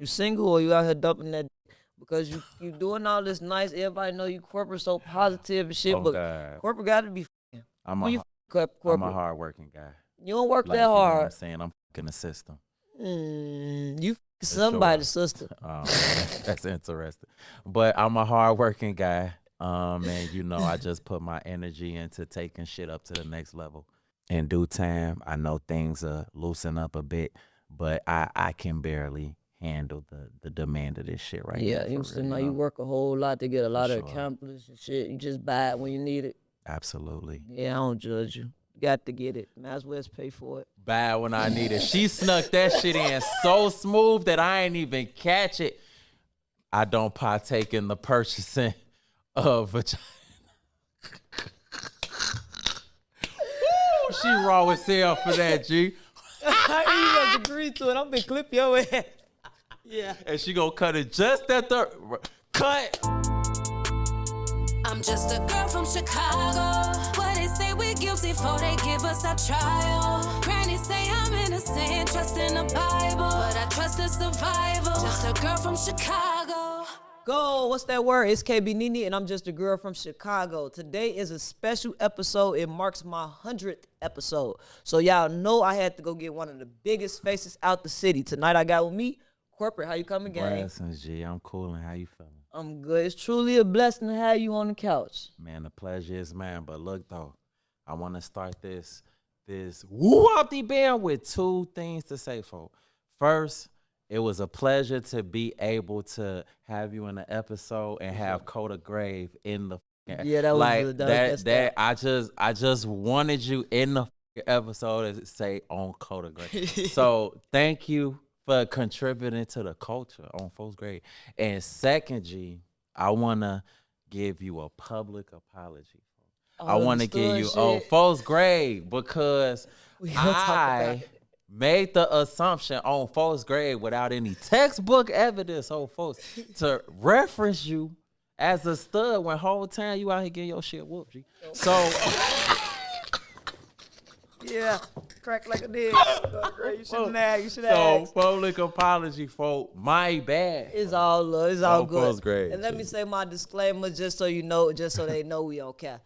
You single or you out here dumping that? Because you doing all this nice. Everybody know you corporate so positive and shit, Oh but God, corporate got to be. I'm When a you I'm a corporate, hardworking guy. you don't work that Like you know what I'm hard. saying. I'm fucking the system You for sure. somebody's sister. That's interesting. But I'm a hardworking guy. And I just put my energy into taking shit up to the next level. In due time, I know things loosen up a bit, but I can barely handle the demand of this shit right now Yeah, for you real. seem like you work a whole lot to get a For lot of sure. accomplished and shit. You just buy it when you need it. Absolutely. Yeah, I don't judge you. Got to get it. Might as well pay for it. Bad when I need it. She snuck that shit in so smooth that I ain't even catch it. I don't partake in the purchasing of vagina. Woo, she raw as hell for that, G. I even agree to it. I'm gonna clip your ass. Yeah. And she gonna cut it just at the cut. I'm just a girl from Chicago. What they say we guilty before they give us our trial. Granny say I'm innocent, trust in the Bible, but I trust in survival. Just a girl from Chicago. Go, what's that word? It's KB Nene, and I'm just a girl from Chicago. Today is a special episode. It marks my 100th episode. So y'all know I had to go get one of the biggest faces out the city. Tonight I got with me, Korporate. How you coming, gang? Blessings, G. I'm cool, and how you feeling? I'm good. It's truly a blessing to have you on the couch. Man, the pleasure is mine. But look though, I want to start this whoop-de band with two things to say, folks. First, it was a pleasure to be able to have you in the episode and have Coda Grave in the Yeah, that was like good. That's that. I just wanted you in the episode to say on Coda Grave. So thank you for contributing to the culture on First Grade. And second, G, I wanna give you a public apology. I want to give you First Grade because I made the assumption on First Grade without any textbook evidence on folks to reference you as a stud when whole time you out here getting your shit whooped, G. So yeah, crack like a dig. You should have. So public apology, folks. My bad. It's all love. It's all good. First Grade, and let me say my disclaimer, just so you know, just so they know we don't care.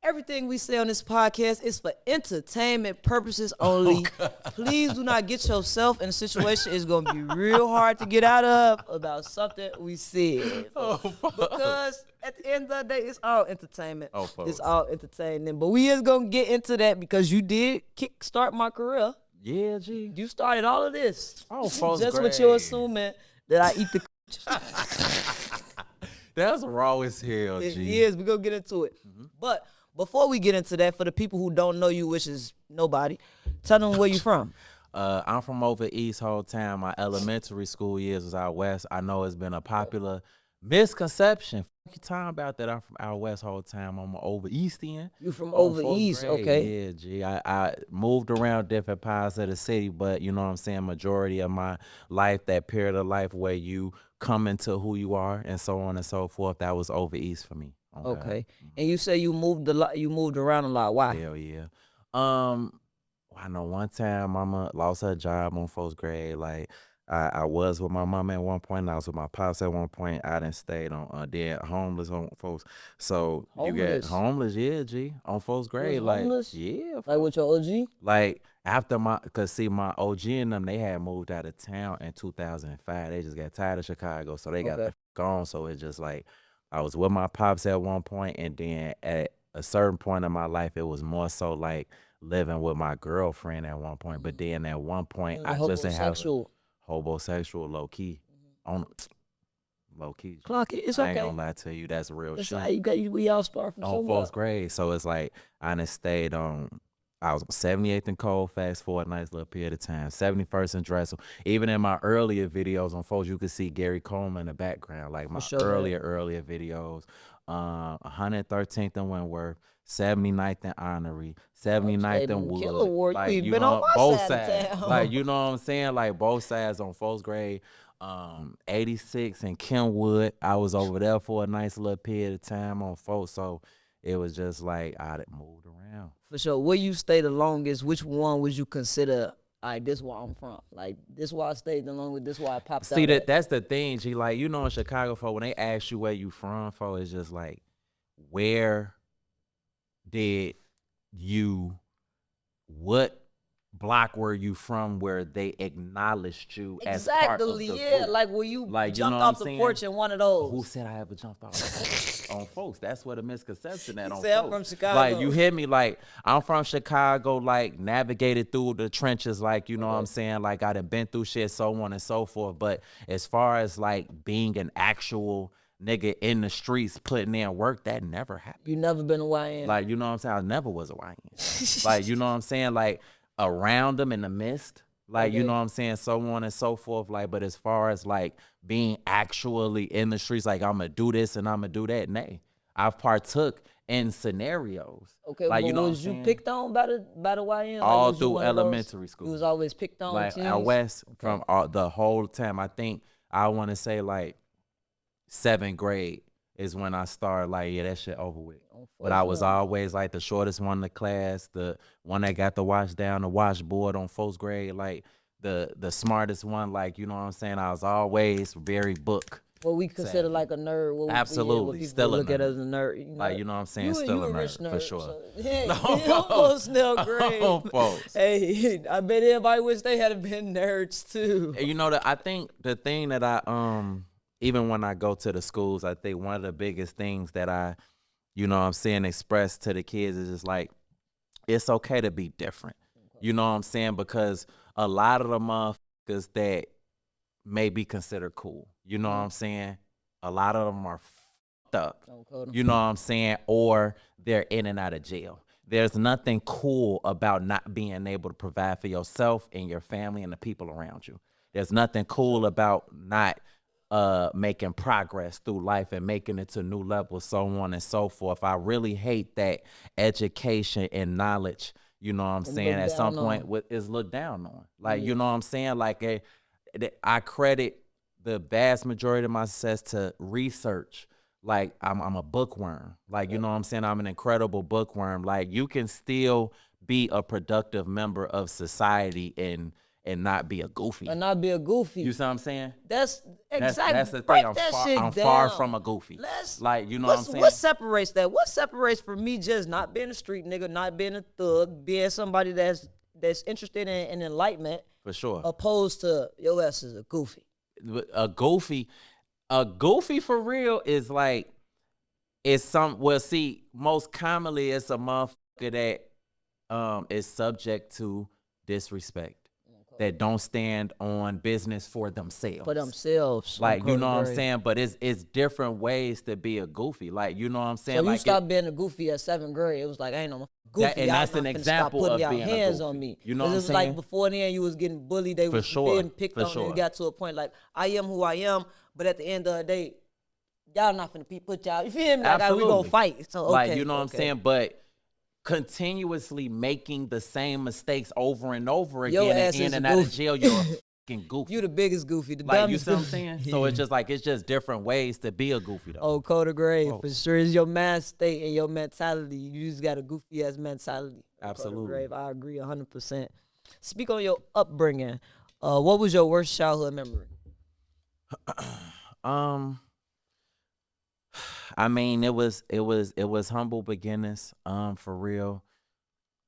Everything we say on this podcast is for entertainment purposes only. Please do not get yourself in a situation it's going to be real hard to get out of about something we said. Because at the end of the day, it's all entertainment. It's all entertaining. But we is going to get into that because you did kickstart my career. Yeah, G. You started all of this. First just grade. what you're assuming that I eat the... That's raw as hell, G. It is. We're going to get into it. But... before we get into that, for the people who don't know you, which is nobody, tell them where you from. I'm from over east whole time. My elementary school years was out west. I know it's been a popular misconception. Fuck you talking about that I'm from out west whole time. I'm over east end. You from over east, grade. okay. Yeah, G. I moved around different parts of the city, but you know what I'm saying, majority of my life, that period of life where you come into who you are and so on and so forth, that was over east for me. Okay. And you say you moved a lot. You moved around a lot. Why? Hell yeah. I know one time mama lost her job on First Grade. Like I was with my mama at one point. And I was with my pops at one point. I done stayed on dead homeless on folks. So you get homeless, yeah, G, on First Grade. Like homeless? yeah. Like with your OG? Like after cause see my OG and them, they had moved out of town in 2005. They just got tired of Chicago, so they got the gone. So it's just like I was with my pops at one point, and then at a certain point in my life, it was more so like living with my girlfriend at one point. But then at one point, I just didn't have homosexual low key on low key. Clock it. It's I okay. ain't gonna lie to you, that's real shit. Like we all start from on First Grade, so it's like I done stayed on. I was 78th and Colfax for a nice little period of time. 71st and Drexel. Even in my earlier videos on Folks, you could see Gary Coleman in the background, like my earlier videos. 113th and Wentworth, 79th and Honorary, 79th and Wood. Like, you know, both sides. Like, you know what I'm saying? Like, both sides on First Grade. 86 and Kenwood. I was over there for a nice little period of time on Folks, so it was just like I moved around. For sure. Where you stayed the longest, which one would you consider all right, this where I'm from. Like, this why I stayed along with this why I popped See, out. that's the thing, G. Like, you know, in Chicago, for when they ask you where you from, for it's just like, where did you, what block were you from where they acknowledged you as part of the Exactly, yeah. group? Like, where you Like, you jumped know off what the I'm porch saying? in one of those. Who said I ever jumped off on folks? That's what a misconception that on said, I'm folks. from Chicago. Like, you hear me? Like, I'm from Chicago, like, navigated through the trenches, like, you know what I'm saying? Like, I done been through shit, so on and so forth. But as far as, like, being an actual nigga in the streets putting in work, that never happened. You never been a YN. Like, you know what I'm saying? I never was a YN. Like, you know what I'm saying? Like, around them in the mist. Like, you know what I'm saying? So on and so forth. Like, but as far as, like, being actually in the streets, like, I'm going to do this and I'm going to do that, nay. I've partook in scenarios. Okay, like, but you know was you picked on by the YN? all was you through one of those- elementary school. You was always picked on. Like, teens? out west, from the whole time. I think, I want to say, like, 7th grade is when I started, like, yeah, that shit over with. But I was always, like, the shortest one in the class, the one that got the wash down, the washboard on 4th grade, like, the smartest one, like, you know what I'm saying? I was always very book. What we consider like a nerd. What Absolutely, what people still a look at nerd. as a nerd. You know? Like, you know what I'm saying? You Still a a rich nerd, for sure. So, yeah, No, almost still great. Oh, folks. Hey, I bet everybody wish they had been nerds too. And you know, I think the thing that I, even when I go to the schools, I think one of the biggest things that I, you know what I'm saying, express to the kids is just like, it's okay to be different. You know what I'm saying? Because a lot of the motherfuckers that may be considered cool, you know what I'm saying? A lot of them are fucked up. You know what I'm saying? Or they're in and out of jail. There's nothing cool about not being able to provide for yourself and your family and the people around you. There's nothing cool about not making progress through life and making it to new levels, so on and so forth. I really hate that education and knowledge, you know what I'm saying, at some point is looked down on. Like, you know what I'm saying? Like, I credit the vast majority of my success to research. Like, I'm a bookworm. Like, you know what I'm saying? I'm an incredible bookworm. Like, you can still be a productive member of society and not be a goofy. And not be a goofy. You see what I'm saying? That's exactly. That's the thing. I'm far from a goofy. Like, you know what I'm saying? What separates that? What separates for me just not being a street nigga, not being a thug, being somebody that's interested in enlightenment. For sure. Opposed to your ass is a goofy. A goofy for real is like, most commonly it's a motherfucker that is subject to disrespect. That don't stand on business for themselves. Like, you know what I'm saying? But it's different ways to be a goofy. Like, you know what I'm saying? So you like stopped being a goofy at 7th grade. It was like, I ain't no goofy. And that's an example of being hands a goofy. on me. You know what I'm saying? Like before then, you was getting bullied. They was getting picked on. And you got to a point like, I am who I am. But at the end of the day, y'all not finna put y'all. You feel me? Like, we gonna fight. So, okay. Like, you know what I'm saying? But continuously making the same mistakes over and over again and in and out of jail, you're a fucking goofy. You the biggest goofy, the like, dumbest. You see what I'm saying? So it's just different ways to be a goofy though. Oh, Coda Gray, for sure. It's your mind state and your mentality. You just got a goofy ass mentality. Absolutely. Grave, I agree 100%. Speak on your upbringing. What was your worst childhood memory? I mean, it was humble beginnings, for real.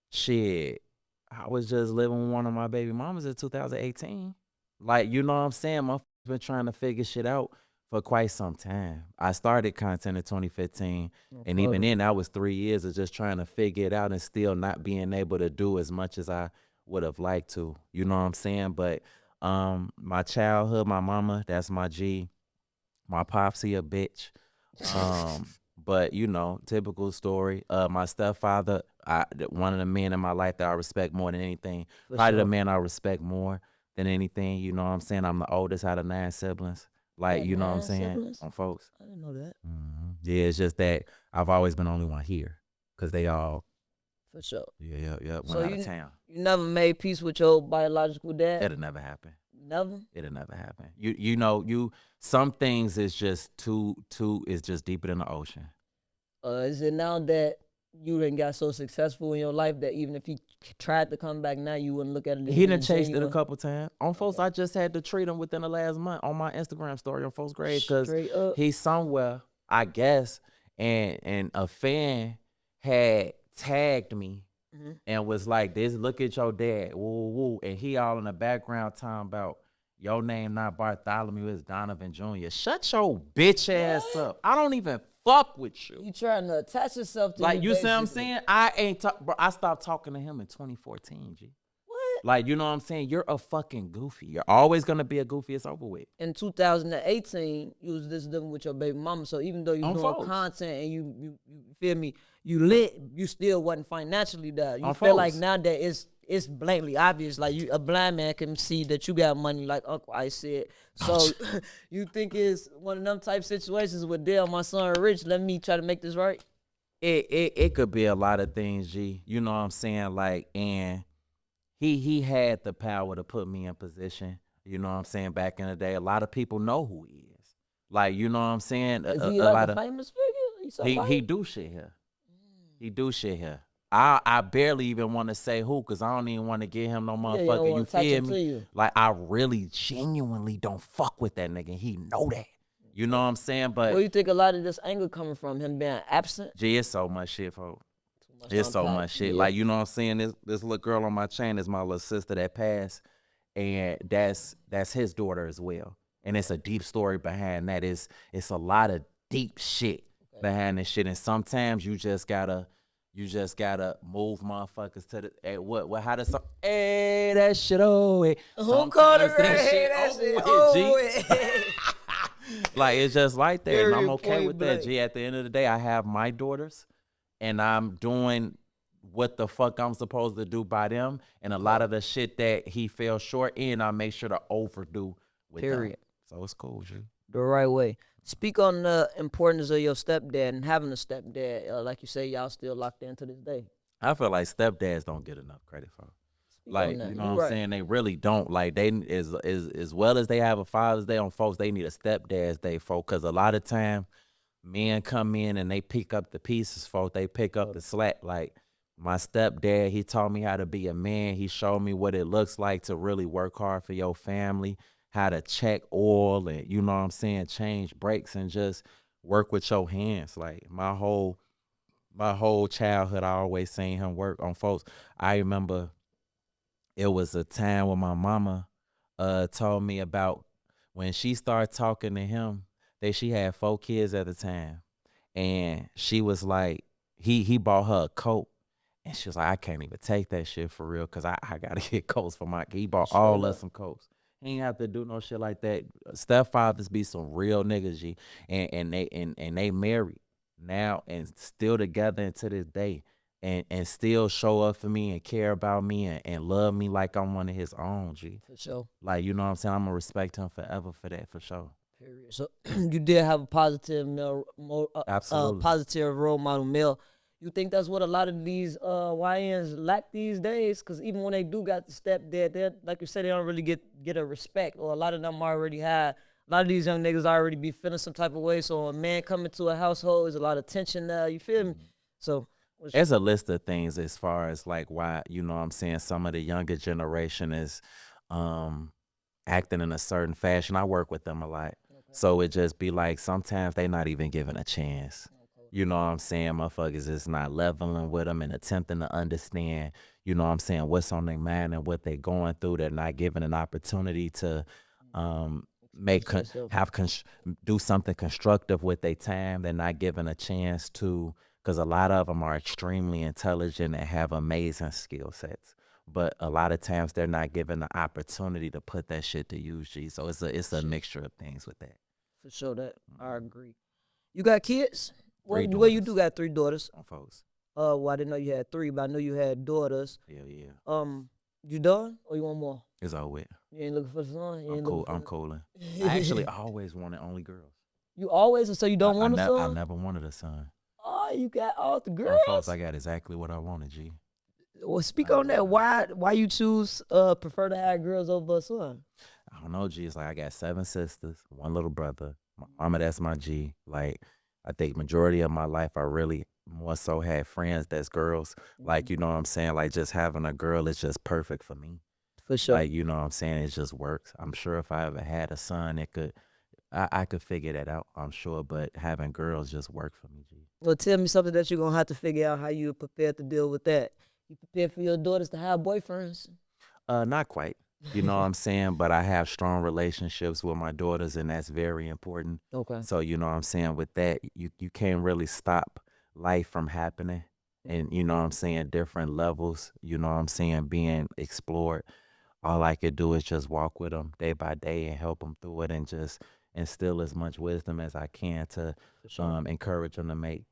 Shit, I was just living with one of my baby mamas in 2018. Like, you know what I'm saying? My been trying to figure shit out for quite some time. I started content in 2015, and even then, that was 3 years of just trying to figure it out and still not being able to do as much as I would have liked to. You know what I'm saying? But my childhood, my mama, that's my G. My popsy a bitch. But you know, typical story. My stepfather, one of the men in my life that I respect more than anything. Probably the man I respect more than anything. You know what I'm saying? I'm the oldest out of 9 siblings. Like, you know what I'm saying? On folks. I didn't know that. Yeah, it's just that I've always been the only one here. Cause they all. For sure. Yeah. Went so out of town. You never made peace with your biological dad? It'll never happen. Never? It'll never happen. You know, some things is just too is just deeper than the ocean. Is it now that you didn't got so successful in your life that even if he tried to come back now, you wouldn't look at it as He being done chased it a genuine? couple times. On folks, I just had to treat him within the last month on my Instagram story on folks' grave because Straight up. he's somewhere, I guess, and a fan had tagged me and was like, "This, look at your dad, woo woo," and he all in the background talking about your name not Bartholomew, it's Donovan Jr. Shut your bitch ass up. I don't even fuck with you. You trying to attach yourself to Like, you see what I'm basically. saying? I ain't talk, bro. I stopped talking to him in 2014, G. What? Like, you know what I'm saying? You're a fucking goofy. You're always gonna be a goofy. It's over with. In 2018, you was just living with your baby mama. So even though you On doing folks. content and you feel me, you lit, you still wasn't financially there. You On feel like folks. now that it's blatantly obvious. Like a blind man can see that you got money, like Uncle Ice said. So you think it's one of them type situations with Dale, my son rich. Let me try to make this right. It could be a lot of things, G. You know what I'm saying? Like, and he had the power to put me in position. You know what I'm saying? Back in the day, a lot of people know who he is. Like, you know what I'm saying? Is A he lot like a of famous figure? He somebody? he do shit here. He do shit here. I barely even want to say who, cause I don't even want to give him no you don't motherfucker. wanna You attach feel him to me? you. Like, I really genuinely don't fuck with that nigga. He know that. You know what I'm saying? But Where you think a lot of this anger coming from? Him being absent? Gee, it's so much shit, folks. Much It's so unpack. much shit. Yeah. Like, you know what I'm saying? This little girl on my chain is my little sister that passed, and that's his daughter as well. And it's a deep story behind that. It's a lot of deep shit behind this shit. And sometimes you just gotta move motherfuckers to the what how does some hey that shit Who called it sometimes that right? shit That shit over over with, G. with. Like, it's just like that, and I'm Period, okay point with blank. that, G. At the end of the day, I have my daughters, and I'm doing what the fuck I'm supposed to do by them, and a lot of the shit that he fell short in, I make sure to overdo with Period. them. So it's cool, G. The right way. Speak on the importance of your stepdad and having a stepdad. Like you say, y'all still locked in to this day. I feel like stepdads don't get enough credit for. Like, on that. you know You what I'm right. saying? They really don't. Like, they as well as they have a Father's Day on folks, they need a stepdad's day, folks. Because a lot of time, men come in and they pick up the pieces, folks. They pick up the slack. Like, my stepdad, he taught me how to be a man. He showed me what it looks like to really work hard for your family, how to check oil and, you know what I'm saying, change brakes and just work with your hands. Like, my whole childhood, I always seen him work on folks. I remember it was a time when my mama told me about when she started talking to him, that she had 4 kids at the time. And she was like, he bought her a coat. And she was like, I can't even take that shit for real, because I got to get coats for my kid. He bought all us some coats. He ain't have to do no shit like that. Stepfathers be some real niggas, G. And they married now and still together and to this day. And still show up for me and care about me and love me like I'm one of his own, G. For sure. Like, you know what I'm saying? I'm going to respect him forever for that, for sure. Period. So you did have a positive male, Absolutely. positive role model male. You think that's what a lot of these YNs lack these days? Because even when they do got the stepdad, they, like you said, they don't really get a respect, or a lot of them already have. A lot of these young niggas already be feeling some type of way. So a man coming to a household, there's a lot of tension there. You feel me? So There's a list of things as far as like why, you know what I'm saying, some of the younger generation is acting in a certain fashion. I work with them a lot. So it just be like sometimes they not even given a chance. You know what I'm saying? Motherfuckers is not leveling with them and attempting to understand, you know what I'm saying, what's on their mind and what they going through. They're not given an opportunity to do something constructive with their time. They're not given a chance to, because a lot of them are extremely intelligent and have amazing skill sets. But a lot of times they're not given the opportunity to put that shit to use, G. So it's a mixture of things with that. for sure that I agree. You got kids? Well, 3 you daughters. do got 3 daughters. On folks. Well, I didn't know you had 3, but I knew you had daughters. Yeah. You done or you want more? It's all wet. You ain't looking for the son? You I'm ain't cool. looking I'm for cooling. I actually always wanted only girls. You always, so you don't want a I son? never wanted a son. Oh, you got all the On girls. folks, I got exactly what I wanted, G. Well, speak on that. Why you choose prefer to have girls over a son? I don't know, G. It's like I got 7 sisters, 1 little brother. My mama, that's my G. Like, I think majority of my life, I really more so had friends that's girls. Like, you know what I'm saying? Like, just having a girl is just perfect for me. For sure. Like, you know what I'm saying? It just works. I'm sure if I ever had a son, I could figure that out, I'm sure. But having girls just work for me, G. Well, tell me something that you're going to have to figure out how you prepared to deal with that. You prepared for your daughters to have boyfriends? Not quite. You know what I'm saying? But I have strong relationships with my daughters, and that's very important. Okay. So, you know what I'm saying? With that, you can't really stop life from happening. And, you know what I'm saying? Different levels, you know what I'm saying? Being explored. All I could do is just walk with them day by day and help them through it and just instill as much wisdom as I can to encourage them to make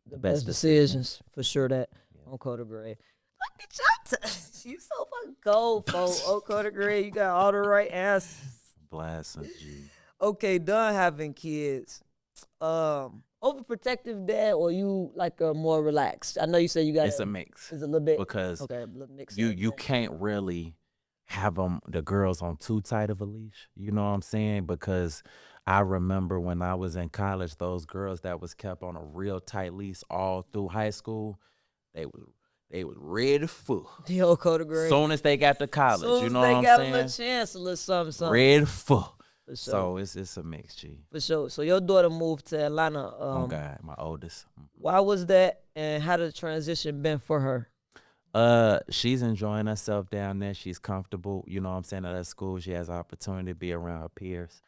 the best decisions. For sure that. On Coda Gray. Look at y'all. You so fucking cold, folks. On Coda Gray, you got all the right answers. Blessings, G. Okay, done having kids. Overprotective dad, or you like a more relaxed? I know you said you got. It's a mix. It's a little bit because okay, a little mix. You can't really have the girls on too tight of a leash. You know what I'm saying? Because I remember when I was in college, those girls that was kept on a real tight leash all through high school, they was ready for. The old Coda Gray. Soon as they got to college, Soon you as know they what I'm got saying? a little chance, a little something. Ready for. For sure. So it's a mix, G. For sure. So your daughter moved to Atlanta. Oh God, my oldest. Why was that, and how did the transition been for her? She's enjoying herself down there. She's comfortable. You know what I'm saying? At that school, she has opportunity to be around her peers.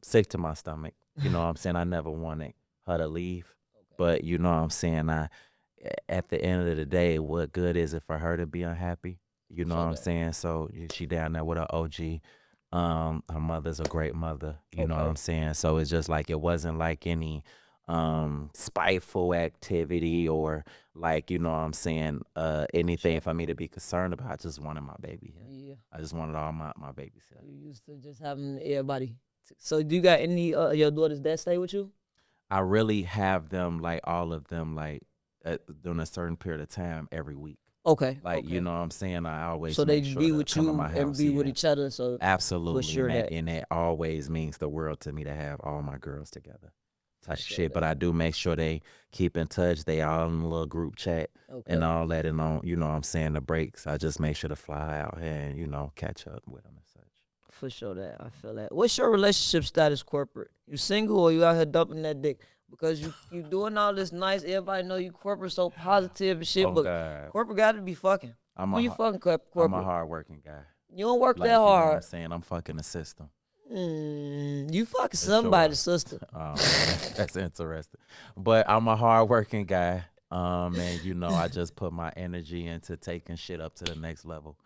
Sick to my stomach. You know what I'm saying? I never wanted her to leave. But you know what I'm saying? At the end of the day, what good is it for her to be unhappy? You know what I'm saying? So she down there with her OG. Her mother's a great mother. You know what I'm saying? So it's just like, it wasn't like any spiteful activity or like, you know what I'm saying, anything for me to be concerned about. I just wanted my baby here. Yeah. I just wanted all my babies here. You used to just having everybody. So do you got any your daughters that stay with you? I really have them, like all of them, like during a certain period of time every week. Okay. Like, you know what I'm saying? I always so they make sure be to with come to you my and house, be with each other. So absolutely, sure and that always means the world to me to have all my girls together. Type shit. But I do make sure they keep in touch. They all in a little group chat and all that, and on, you know what I'm saying, the breaks. I just make sure to fly out here and, you know, catch up with them and such. For sure that. I feel that. What's your relationship status, corporate? You single or you out here dumping that dick? Because you doing all this nice, everybody know you corporate so positive and shit, but God. Corporate got to be fucking. You fucking corporate? I'm a hard-working guy. You don't work like, that hard. You know what I'm saying? I'm fucking the system. You fucking somebody's sister. That's interesting. But I'm a hard-working guy, and, you know, I just put my energy into taking shit up to the next level,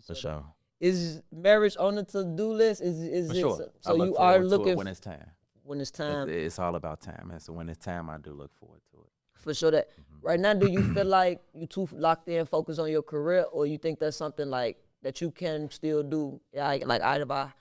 for sure. Is marriage on the to-do list? Is for it sure. so you are looking when it's time. When it's time. It's all about time, and so when it's time, I do look forward to it. For sure that. Right now, do you feel like you too locked in, focused on your career, or you think that's something like that you can still do? Like if I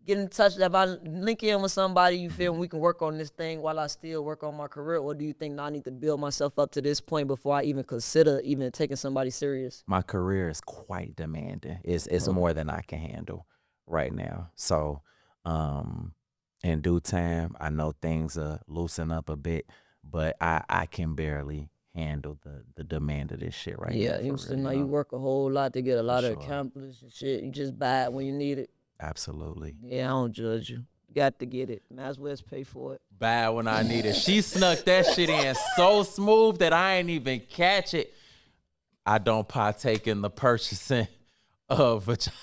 get in touch, if I link in with somebody, you feel we can work on this thing while I still work on my career, or do you think I need to build myself up to this point before I even consider even taking somebody serious? My career is quite demanding. It's more than I can handle right now. So, in due time, I know things loosen up a bit, but I can barely handle the demand of this shit right now. Yeah, you know, you work a whole lot to get a lot of accomplished and shit. You just buy it when you need it. Absolutely. Yeah, I don't judge you. Got to get it. Might as well pay for it. Buy it when I need it. She snuck that shit in so smooth that I ain't even catch it. I don't partake in the purchasing of vagina.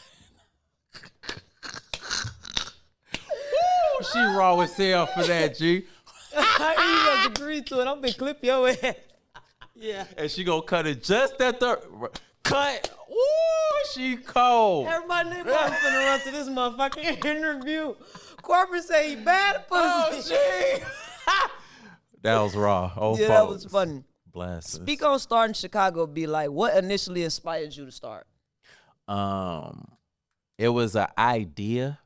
She raw as hell for that, G. I even agree to it. I'm gonna clip your ass. Yeah. And she gonna cut it just at the cut. Ooh, she cold. Everybody name I'm finna run to this motherfucking interview. Corporate say he bad pussy. Oh, that was raw. Oh, yeah, that was funny. Bless. Speak on starting Chicago. Be like, what initially inspired you to start? It was an idea,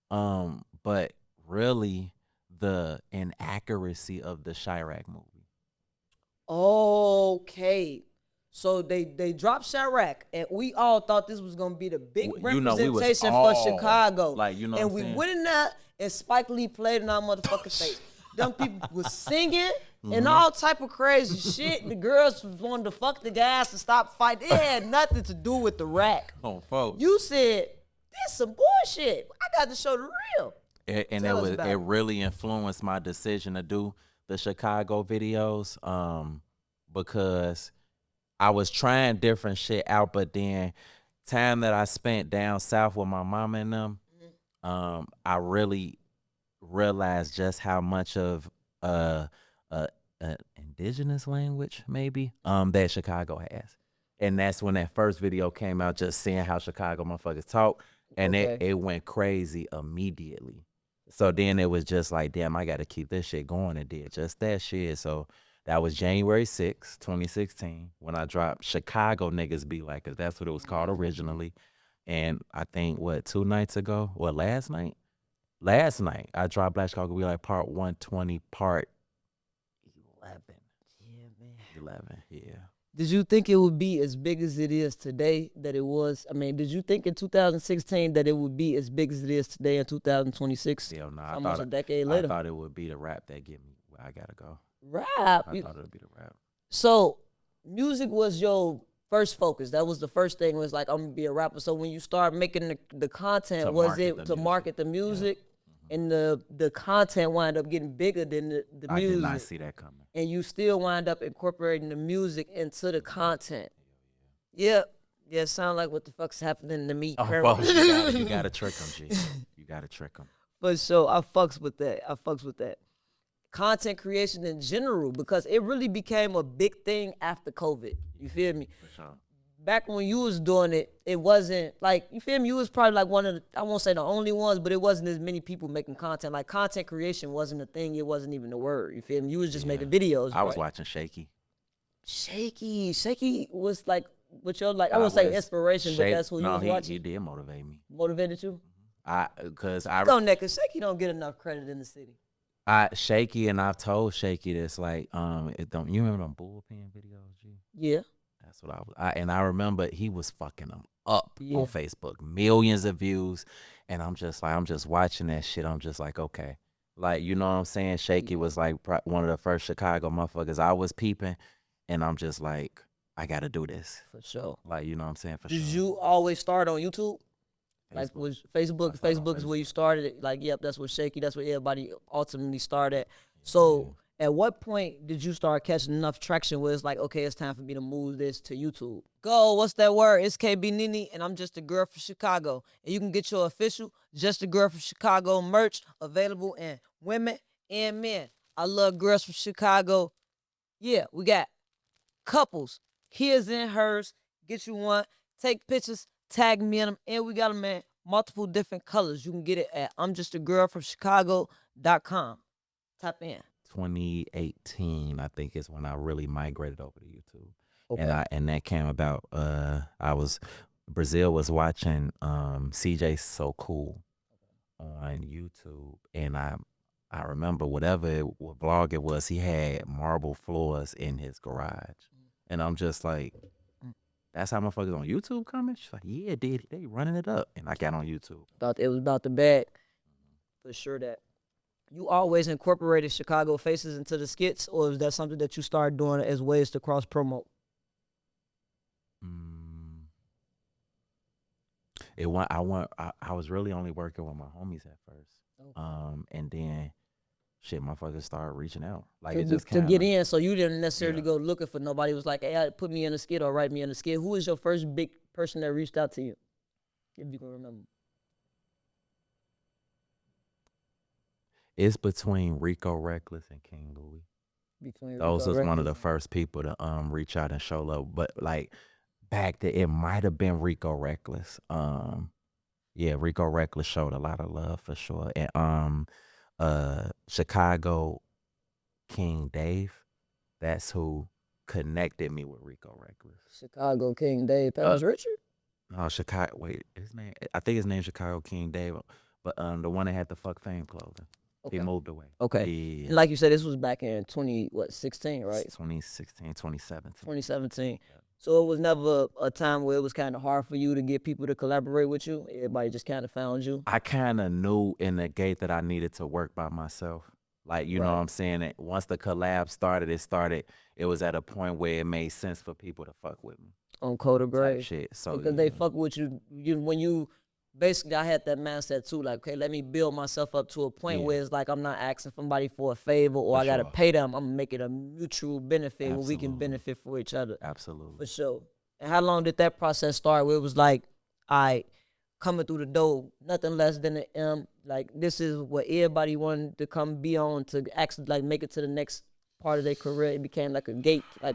but really the inaccuracy of the Chirac movie. Okay. So they dropped Chirac, and we all thought this was gonna be the big representation for Chicago. Like, you know, and we went in there, and Spike Lee played in our motherfucking face. Them people was singing, and all type of crazy shit. The girls wanted to fuck the guys to stop fighting. It had nothing to do with the rack. Oh, folks. You said, this some bullshit. I got to show the real. And Tell us about it it. really influenced my decision to do the Chicago videos, because I was trying different shit out, but then time that I spent down south with my mama and them, I really realized just how much of indigenous language maybe that Chicago has. And that's when that first video came out, just seeing how Chicago motherfuckers talk, and it went crazy immediately. So then it was just like, damn, I got to keep this shit going, and did just that shit. So that was January 6th, 2016, when I dropped Chicago Niggas Be Like, cause that's what it was called originally. And I think, last night? Last night, I dropped Black Chicago Be Like Part 120, Part 11. Yeah, man. 11, yeah. Did you think it would be as big as it is today that it was? I mean, did you think in 2016 that it would be as big as it is today in 2026? Hell no. Almost a decade later. I thought it would be the rap that get me where I gotta go. Rap. I thought it would be the rap. So music was your first focus. That was the first thing, was like, I'm gonna be a rapper. So when you start making the content, was it to market the music? And the content wind up getting bigger than the music. I did not see that coming. And you still wind up incorporating the music into the content. Yeah, sound like what the fuck's happening to me currently. You gotta trick them, G. You gotta trick them. But so I fucks with that. Content creation in general, because it really became a big thing after COVID. You feel me? For sure. Back when you was doing it, it wasn't like, you feel me? You was probably like one of the, I won't say the only ones, but it wasn't as many people making content. Like, content creation wasn't a thing. It wasn't even a word. You feel me? You was just making videos. I was watching Shaky. Shaky was like, what your, like, I won't say inspiration, but that's who you was watching. He did motivate me. Motivated you? Cause Go neck, cause Shaky don't get enough credit in the city. Shaky, and I've told Shaky this, like, you remember them bullpen videos, G? Yeah. That's what I remember he was fucking them up on Facebook, millions of views, and I'm just watching that shit. I'm just like, okay, like, you know what I'm saying? Shaky was like one of the first Chicago motherfuckers I was peeping, and I'm just like, I gotta do this For sure. Like, you know what I'm saying? Did you always start on YouTube? Like, Facebook. was Facebook is where you started it? Like, yep, that's what Shaky, that's where everybody ultimately started. So at what point did you start catching enough traction where it's like, okay, it's time for me to move this to YouTube? Go, what's that word? It's KB Nene, and I'm Just a Girl from Chicago. And you can get your official Just a Girl from Chicago merch available in women and men. I love girls from Chicago. Yeah, we got couples, his and hers. Get you one. Take pictures, tag me in them, and we got them in multiple different colors. You can get it at I'mJustAGirlFromChicago.com. Type in. 2018, I think, is when I really migrated over to YouTube. Okay. And that came about, Brazil was watching CJ So Cool on YouTube, and I remember what vlog it was, he had marble floors in his garage. And I'm just like, that's how motherfuckers on YouTube coming? She's like, yeah, they running it up. And I got on YouTube. Thought it was about the bag. For sure that. You always incorporated Chicago faces into the skits, or is that something that you started doing as ways to cross promote? I was really only working with my homies at first. Okay. And then shit, motherfuckers started reaching out. Like, it just to get in, so you didn't necessarily go looking for nobody. It was like, hey, put me in a skit or write me in a skit. Who was your first big person that reached out to you? If you can remember. It's between Rico Reckless and King Louis. Those was one of the first people to reach out and show love. But like back then, it might have been Rico Reckless. Rico Reckless showed a lot of love for sure. And Chicago King Dave, that's who connected me with Rico Reckless. Chicago King Dave, Paris Richard? No, Chicago. Wait, his name. I think his name's Chicago King Dave, but the one that had the Fuck Fame clothing. Okay. He moved away. Okay. Yeah. And like you said, this was back in 16, right? 2016, 2017. 2017. Yeah. So it was never a time where it was kind of hard for you to get people to collaborate with you? Everybody just kind of found you? I kind of knew in the gate that I needed to work by myself. Like, you know what I'm saying? Once the collab started, it was at a point where it made sense for people to fuck with me. On Coda Type Gray. shit. So Because they fuck with you. When you basically, I had that mindset too. Like, okay, let me build myself up to a point where it's like I'm not asking somebody for a favor or I gotta pay them. I'm gonna make it a mutual benefit where we can benefit for each other. Absolutely. For sure. And how long did that process start? Where it was like, coming through the door, nothing less than an M. Like, this is what everybody wanted to come be on to actually like make it to the next part of their career. It became like a gate. I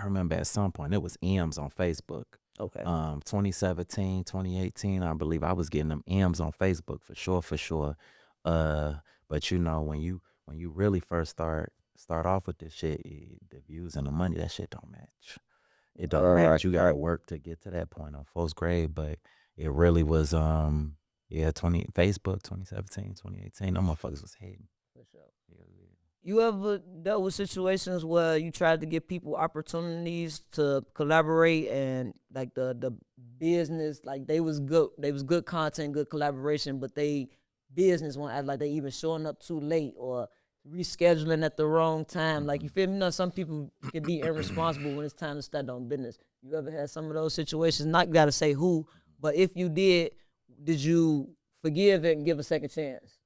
remember at some point it was M's on Facebook. Okay. 2017, 2018, I believe I was getting them M's on Facebook for sure. But you know, when you really first start off with this shit, the views and the money, that shit don't match. It don't match. You gotta work to get to that point on first grade, but it really was Facebook 2017, 2018. Them motherfuckers was hating. For sure. You ever dealt with situations where you tried to give people opportunities to collaborate and like the business, like they was good content, good collaboration, but they business won't act like they even showing up too late or rescheduling at the wrong time. Like, you feel me? You know, some people can be irresponsible when it's time to start on business. You ever had some of those situations? Not gotta say who, but if you did you forgive it and give a second chance?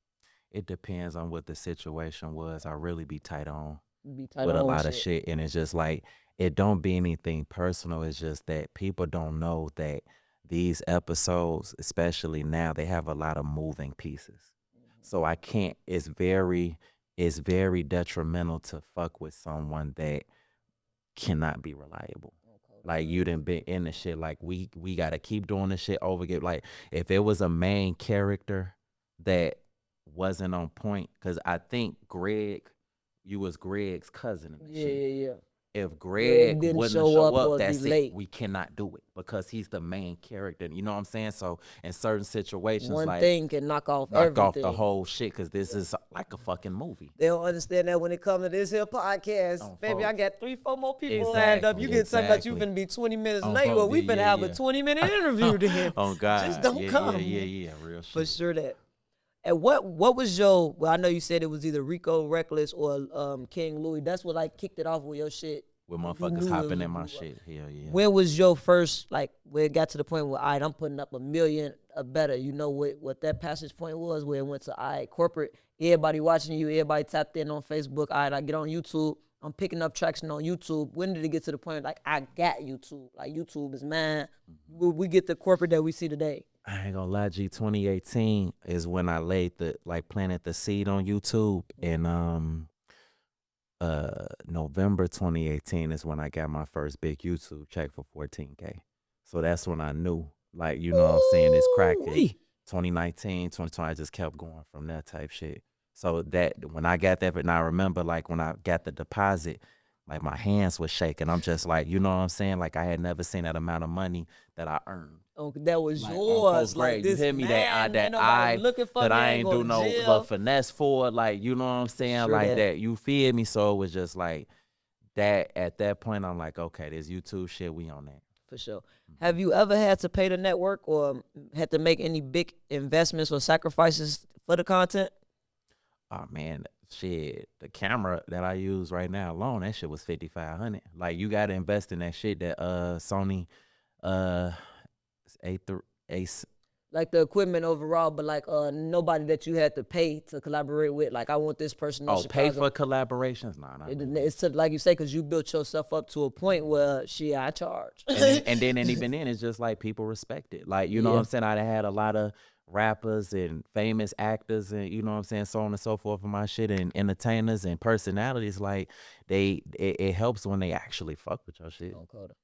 It depends on what the situation was. I really be tight on With a lot of shit. And it's just like, it don't be anything personal. It's just that people don't know that these episodes, especially now, they have a lot of moving pieces. So I can't, it's very detrimental to fuck with someone that cannot be reliable. Like, you done been in the shit. Like, we gotta keep doing this shit over again. Like, if it was a main character that wasn't on point, because I think you was Greg's cousin and shit. Yeah. If Greg didn't wouldn't show up show or up, be that's late. it. We cannot do it because he's the main character. You know what I'm saying? So in certain situations, One like, thing can knock off the whole shit, because this is like a fucking movie. They don't understand that when it comes to this here podcast. Baby, I got 3-4 more people lined up. You get something about you finna be 20 minutes late. Well, we finna have a 20-minute interview then. Oh God. Just don't come. Yeah, real shit. For sure that. And what was your, well, I know you said it was either Rico Reckless or King Louis. That's what like kicked it off with your shit. With motherfuckers hopping in my shit. Hell yeah. When was your first, like, where it got to the point where, all right, I'm putting up $1 million or better? You know what that passage point was, where it went to, all right, corporate, everybody watching you, everybody tapped in on Facebook. All right, I get on YouTube. I'm picking up traction on YouTube. When did it get to the point, like, I got YouTube? Like, YouTube is mine. We get the corporate that we see today. I ain't gonna lie, G, 2018 is when I planted the seed on YouTube. And November 2018 is when I got my first big YouTube check for $14K. So that's when I knew, like, you know what I'm saying, it's cracking. 2019, 2020, I just kept going from that type shit. So that when I got that, and I remember, like, when I got the deposit, like, my hands were shaking. I'm just like, you know what I'm saying? Like, I had never seen that amount of money that I earned. Oh, that was like, yours. Like, this, you hear me? Man, that I ain't do no finesse for it. Like, you know what I'm saying? Sure, like that. You feel me? So it was just like that. At that point, I'm like, okay, this YouTube shit, we on that. For sure. Have you ever had to pay the network or had to make any big investments or sacrifices for the content? Oh man, shit. The camera that I use right now alone, that shit was $5,500. Like, you gotta invest in that shit. That Sony Ace. Like the equipment overall, but like nobody that you had to pay to collaborate with. Like, I want this person in Chicago. Pay for collaborations? Nah. It's to, like you say, because you built yourself up to a point where, I charge. and even then, it's just like people respect it. Like, you know what I'm saying? I had a lot of rappers and famous actors and, you know what I'm saying, so on and so forth in my shit, and entertainers and personalities. Like, it helps when they actually fuck with your shit.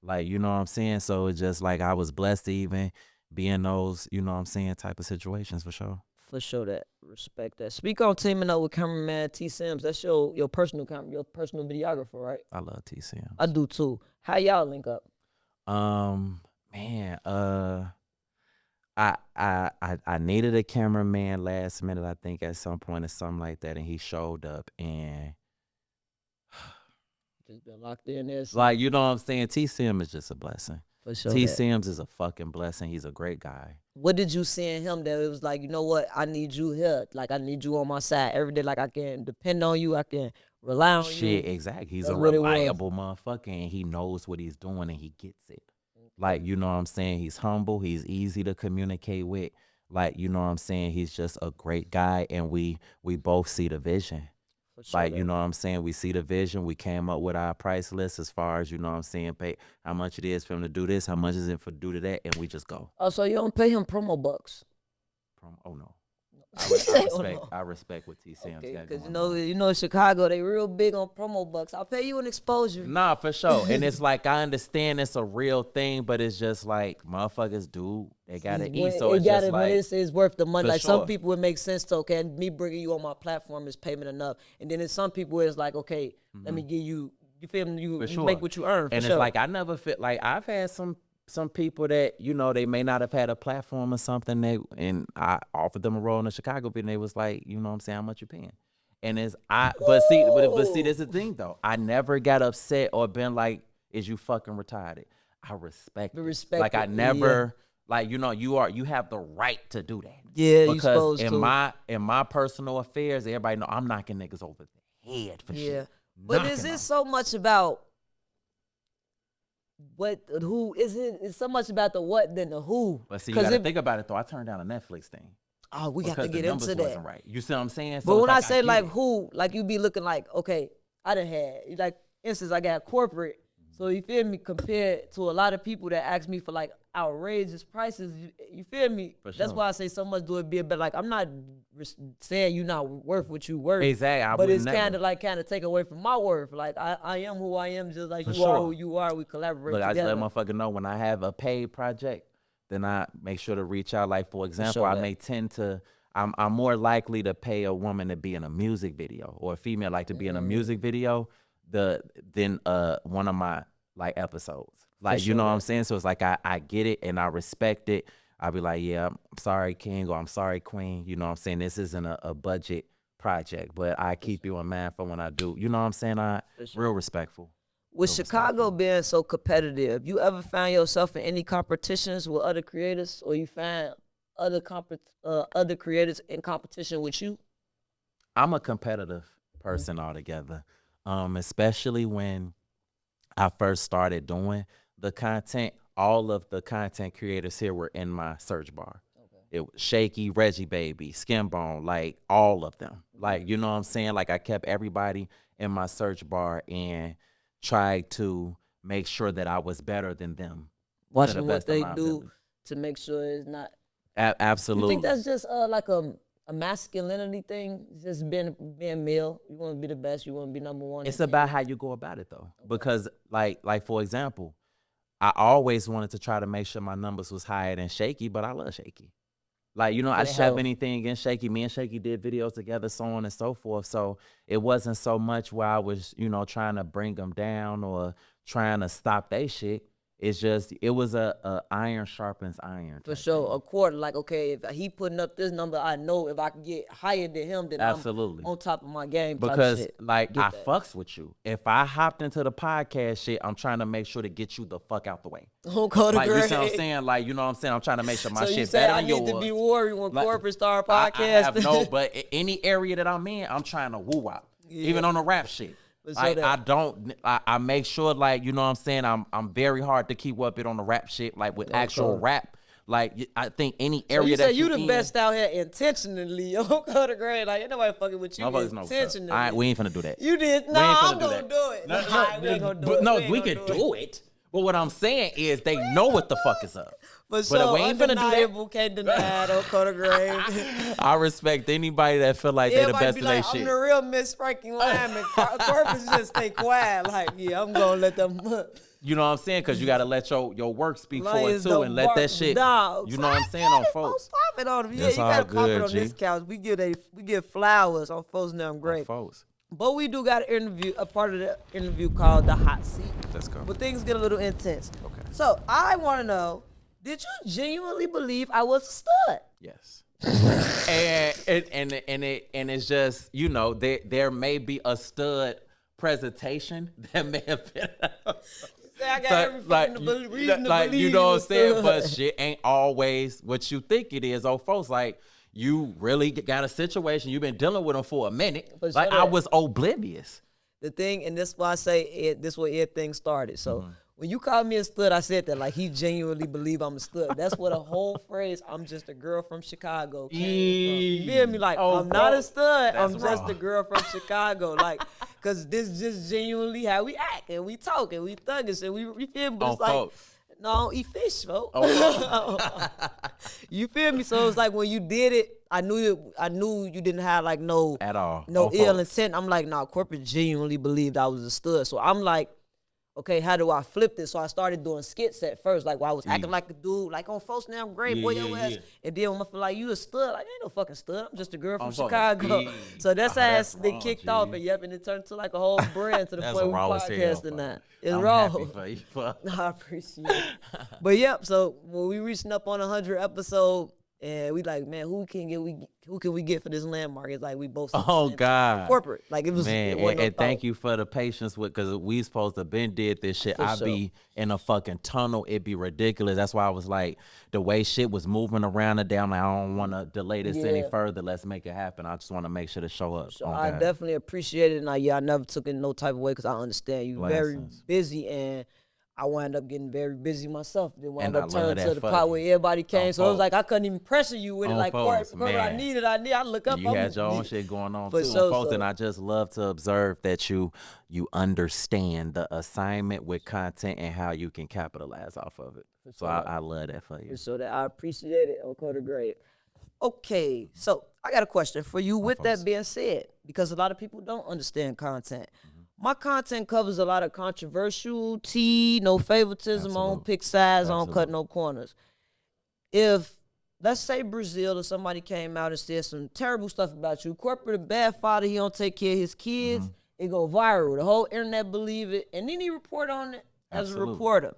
Like, you know what I'm saying? So it's just like I was blessed to even be in those, you know what I'm saying, type of situations, for sure. For sure, that. Respect that. Speak on teaming up with cameraman T Sims. That's your personal videographer, right? I love T Sims. I do too. How y'all link up? Man, I needed a cameraman last minute, I think, at some point or something like that, and he showed up, and just been locked in there. Like, you know what I'm saying? T Sim is just a blessing. For sure. T. that. Sims is a fucking blessing. He's a great guy. What did you see in him that it was like, you know what? I need you here. Like, I need you on my side every day. Like, I can depend on you. I can rely on you. Shit, exactly. He's That's a what it was. reliable motherfucker, and he knows what he's doing, and he gets it. Like, you know what I'm saying? He's humble. He's easy to communicate with. Like, you know what I'm saying? He's just a great guy, and we both see the vision. For sure, Like, you know what I'm saying? We see the vision. We came up with our price list as far as, you know what I'm saying, pay how much it is for him to do this, how much is it for do to that, and we just go. Oh, so you don't pay him promo bucks? Oh, no. Oh, I respect what T. Sims Okay, got because going on. you know, Chicago, they real big on promo bucks. I'll pay you an exposure. Nah, for sure. And it's like, I understand it's a real thing, but it's just like, motherfuckers do. They got to eat. So it's just like. But it's worth the money. For Like, some sure. people, it makes sense to, okay, me bringing you on my platform is payment enough. And then there's some people where it's like, okay, let me give you feel me? You sure. make what you earn. And for sure. it's like, I never feel like I've had some people that, you know, they may not have had a platform or something, and I offered them a role in the Chicago bit, and they was like, you know what I'm saying, how much you paying? And but see, this is the thing though. I never got upset or been like, is you fucking retarded? I respect it. Like, I never, like, you know, you have the right to do that. Yeah, you because supposed in to. in my personal affairs, everybody know I'm knocking niggas over the head for shit. But Knocking is it them. so much about who? It's so much about the what than the who. But see, you gotta think about it though. I turned down a Netflix thing. Oh, we got to because get the numbers into that. wasn't right. You see what I'm saying? So But it's when I like, say get like it. who, like you be looking like, okay, I done had, like, instance, I got corporate. So you feel me, compared to a lot of people that ask me for like outrageous prices, you feel me? For That's sure. why I say so much do it be a bit like, I'm not saying you're not worth what you worth. Exactly. But it's never. kind of take away from my worth. Like, I am who I am, just like For you are sure. who you are. We collaborate Look, I just together. let motherfucker know when I have a paid project, then I make sure to reach out. Like, for example, I may tend to, I'm more likely to pay a woman to be in a music video, or a female like to be in a music video than one of my like episodes. Like, you know what I'm saying? So it's like I get it and I respect it. I'll be like, yeah, I'm sorry, King, or I'm sorry, Queen. You know what I'm saying? This isn't a budget project, but I keep you in mind for when I do. You know what I'm saying? Real respectful. With Chicago being so competitive, you ever found yourself in any competitions with other creators, or you find other creators in competition with you? I'm a competitive person altogether, especially when I first started doing the content. All of the content creators here were in my search bar. It was Shaky, Reggie Baby, Skinbone, like all of them. Like, you know what I'm saying? Like, I kept everybody in my search bar and tried to make sure that I was better than them. Watching what they do to make sure it's not. Absolutely. You think that's just like a masculinity thing? Just being male. You want to be the best. You want to be number one. It's about how you go about it though. Because like for example, I always wanted to try to make sure my numbers was higher than Shaky, but I love Shaky. Like, you know, I didn't have anything against Shaky. Me and Shaky did videos together, so on and so forth. So it wasn't so much where I was, you know, trying to bring them down or trying to stop they shit. It's just, it was a iron sharpens iron. For sure, a quarter. Like, okay, if he putting up this number, I know if I can get higher than him, then Absolutely. I'm on top of my game. Because shit. like, Get I that. fucks with you. If I hopped into the podcast shit, I'm trying to make sure to get you the fuck out the way. Don't go to Like, you grade. see what I'm saying? Like, you know what I'm saying? I'm trying to make sure my So you shit say better I than need yours. to be worried when Like, corporate start I podcast? have no, but any area that I'm in, I'm trying to woo out. Even on the rap shit. Like, I make sure, like, you know what I'm saying? I'm very hard to keep up it on the rap shit, like with actual rap. Like, I think any area so that you you the in, best out here intentionally. Don't go to grade. Like, ain't nobody fucking with you motherfuckers know what's up. intentionally. We ain't finna do that. You did. We No, ain't finna I'm do gonna that. do it. No, Nah, we ain't gonna do but it. no, ain't we gonna could do it. But what I'm saying is they know what the fuck is up. But if so we ain't finna do that. undeniable, can't deny. Don't go to grade. I respect anybody that feel like they the Everybody best be of their like, I'm shit. the real Miss Frankie Lyman. Corpus just stay quiet. Like, yeah, I'm gonna let them. You know what I'm saying? Because you got to let your work speak for it Lions too, don't and let bark that shit, dogs. you know what I'm saying, on folks. Stop it on them. Yeah, It's you all gotta pop it good, on G. this couch. We give flowers on folks and them On great. folks. But we do got an interview, a part of the interview called the hot seat. Let's go. But things get a little intense. Okay. So I want to know, did you genuinely believe I was a stud? Yes. and it's just, you know, there may be a stud presentation that may have been. saying? I got So, every fucking reason to like, believe you know what I'm saying? was But good. shit ain't always what you think it is. Oh, folks, like, you really got a situation. You've been dealing with them for a minute. For Like, sure I that. was oblivious. The thing, and this is why I say this where everything started. So when you called me a stud, I said that like he genuinely believe I'm a stud. That's what a whole phrase, I'm just a girl from Chicago, came from. You feel me? Like, Oh, I'm not bro, a stud. that's I'm just raw. a girl from Chicago. Like, because this is just genuinely how we act and we talk and we thuggish and we feel me. But it's like, folks. no, I don't eat fish, folks. Oh, You feel me? So it's like when you did it, I knew you didn't have like no At all. no Oh, ill folks. intent. I'm like, nah, corporate genuinely believed I was a stud. So I'm like, okay, how do I flip this? So I started doing skits at first, like while I was acting like a dude, like on folks now I'm great, boy, your ass. And then when I feel like you a stud, like, I ain't no fucking stud. I'm just a girl from Chicago. So that's how that's they raw, kicked G. off, and and it turned to like a whole brand to the That's point we raw as hell, podcasting fuck. now. It's I'm raw. happy for you. Fuck. I appreciate it. But yep, so when we reaching up on 100 episode, and we like, man, who can we get for this landmark? It's like we both said the Oh, same time. God. Corporate. Like it was Man, it wasn't no and thank thought. you for the patience with, because we supposed to been did this shit. For I sure. be in a fucking tunnel. It'd be ridiculous. That's why I was like, the way shit was moving around and down, like, I don't want to delay this any Yeah. further. Let's make it happen. I just want to make sure to show up. So Oh, I God. definitely appreciate it, and I never took it no type of way because I understand you very Blessings. busy, and I wound up getting very busy myself. Then wound And I up turning love to that the for part you. where everybody came. On So it was folks. like I couldn't even pressure you with it. On Like, folks, Corporate, I man. need it. I look up. You I'm had your own need- shit going on For too. sure, Folks, so- and I just love to observe that you understand the assignment with content and how you can capitalize off of it. So I love that for you. So that I appreciate it. Okay, great. Okay, so I got a question for you. With that being said, because a lot of people don't understand content. My content covers a lot of controversial tea, no favoritism, I don't Absolute. pick sides, I don't cut Absolute. no corners. If, let's say Brazil or somebody came out and said some terrible stuff about you, corporate a bad father, he don't take care of his kids, it go viral. The whole internet believe it, and then he report on it as a Absolute. reporter.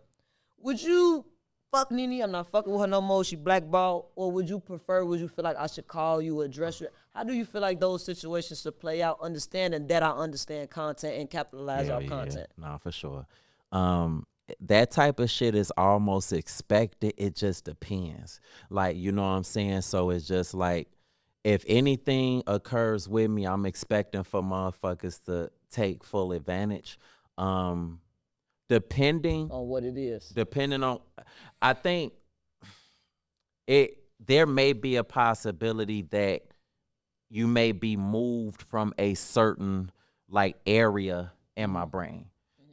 Would you fuck Nene? I'm not fucking with her no more. She blackballed. Or would you feel like I should call you, address you? How do you feel like those situations should play out, understanding that I understand content and capitalize our content? Nah, for sure. That type of shit is almost expected. It just depends. Like, you know what I'm saying? So it's just like, if anything occurs with me, I'm expecting for motherfuckers to take full advantage. Depending On what it is. depending on, I think there may be a possibility that you may be moved from a certain like area in my brain,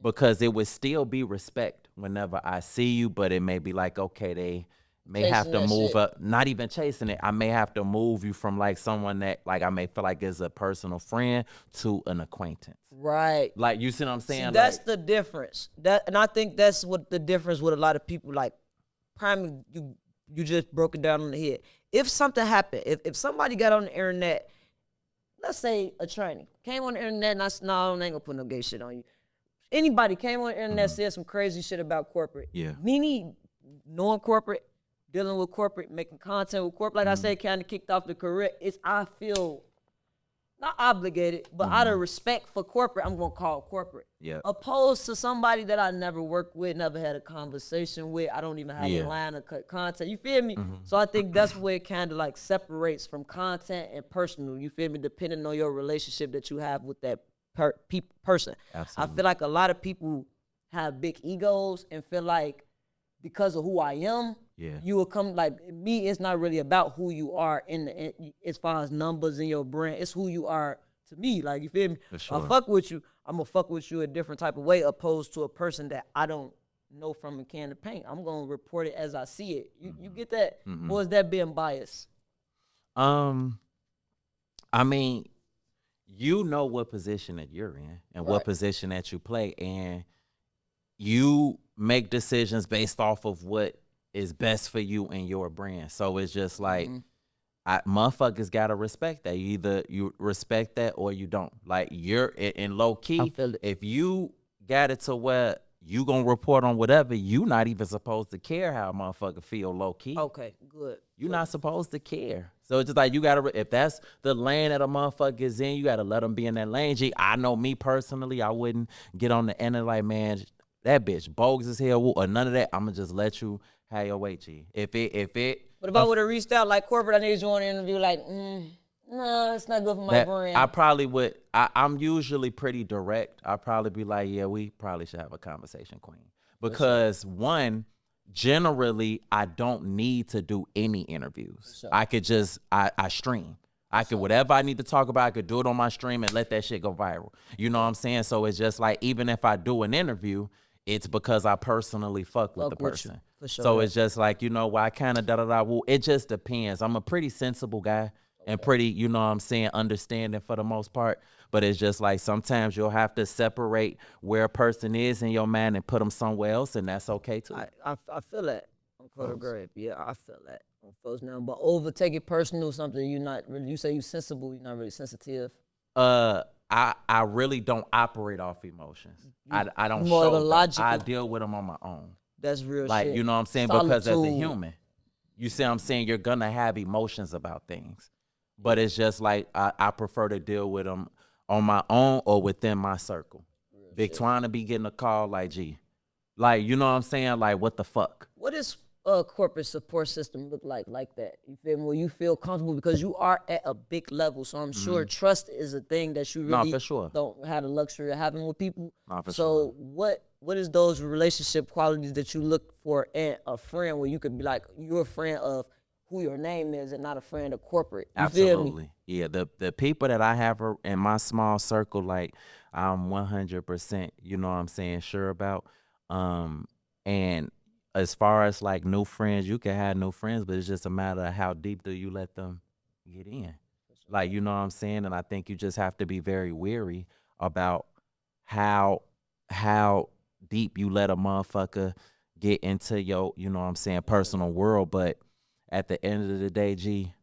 because it would still be respect whenever I see you, but it may be like, okay, they may have Chasing to that move shit. up, not even chasing it. I may have to move you from like someone that like I may feel like is a personal friend to an acquaintance. Right. Like, you see what I'm saying? See, that's Like, the difference. And I think that's what the difference with a lot of people. Like, prime, you just broke it down on the head. If something happened, if somebody got on the internet, let's say a trainee came on the internet, and I said, no, I ain't gonna put no gay shit on you. Anybody came on the internet, said some crazy shit about corporate. Yeah. Nene, knowing corporate, dealing with corporate, making content with corporate, like I said, kind of kicked off the career. I feel not obligated, but out of respect for corporate, I'm gonna call corporate. Yeah. Opposed to somebody that I never worked with, never had a conversation with. I don't even have Yeah. a line of content. You feel me? So I think that's where it kind of like separates from content and personal. You feel me? Depending on your relationship that you have with that person. Absolutely. I feel like a lot of people have big egos and feel like because of who I am, Yeah. you will come like me. It's not really about who you are as far as numbers in your brand. It's who you are to me. Like, you feel me? For If sure. I fuck with you, I'm gonna fuck with you a different type of way, opposed to a person that I don't know from a can of paint. I'm gonna report it as I see it. You get that? Or is that being biased? I mean, you know what position that you're in and what Right. position that you play, and you make decisions based off of what is best for you and your brand. So it's just like, motherfuckers gotta respect that. Either you respect that or you don't. Like, you're in low key. I feel it. If you got it to where you gonna report on whatever, you not even supposed to care how a motherfucker feel low key. Okay, good. You're not supposed to care. So it's just like, you gotta, if that's the lane that a motherfucker is in, you gotta let them be in that lane. I know me personally, I wouldn't get on the end of like, man, that bitch bogus as hell, or none of that, I'ma just let you have your way, G. If it. But if I would have reached out like corporate, I need you on an interview, like, no, it's not good for my brand. I probably would. I'm usually pretty direct. I'd probably be like, yeah, we probably should have a conversation, queen. Because one, generally, I don't need to do any interviews. Sure. I could just, I stream. I could, whatever I need to talk about, I could do it on my stream and let that shit go viral. You know what I'm saying? So it's just like, even if I do an interview, it's because I personally fuck with the person. For sure. So it's just like, you know, why kind of da-da-da. It just depends. I'm a pretty sensible guy and pretty, you know what I'm saying, understanding for the most part. But it's just like sometimes you'll have to separate where a person is in your mind and put them somewhere else, and that's okay too. I feel that. I'm for the grave. Yeah, I feel that. I'm folks now. But overtake it personal, something you're not really, you say you sensible, you're not really sensitive. I really don't operate off emotions. I don't more show of a them. logical. I deal with them on my own. That's real Like, shit. you know what I'm saying? Because as a human, you see what I'm saying? You're going to have emotions about things. But it's just like I prefer to deal with them on my own or within my circle. Big Twine be getting a call like, gee. Like, you know what I'm saying? Like, what the fuck? What does a corporate support system look like that? You feel me? Where you feel comfortable because you are at a big level. So I'm sure trust is a thing that you really for sure. don't have the luxury of having with people. For so what is those relationship qualities that you look for in a friend where you could be like, you're a friend of who your name is and not a friend of corporate? You feel me? Yeah, the people that I have in my small circle, like, I'm 100%, you know what I'm saying, sure about. And as far as like new friends, you can have new friends, but it's just a matter of how deep do you let them get in. Like, you know what I'm saying? And I think you just have to be very wary about how deep you let a motherfucker get into your, you know what I'm saying, personal world. But at the end of the day, G,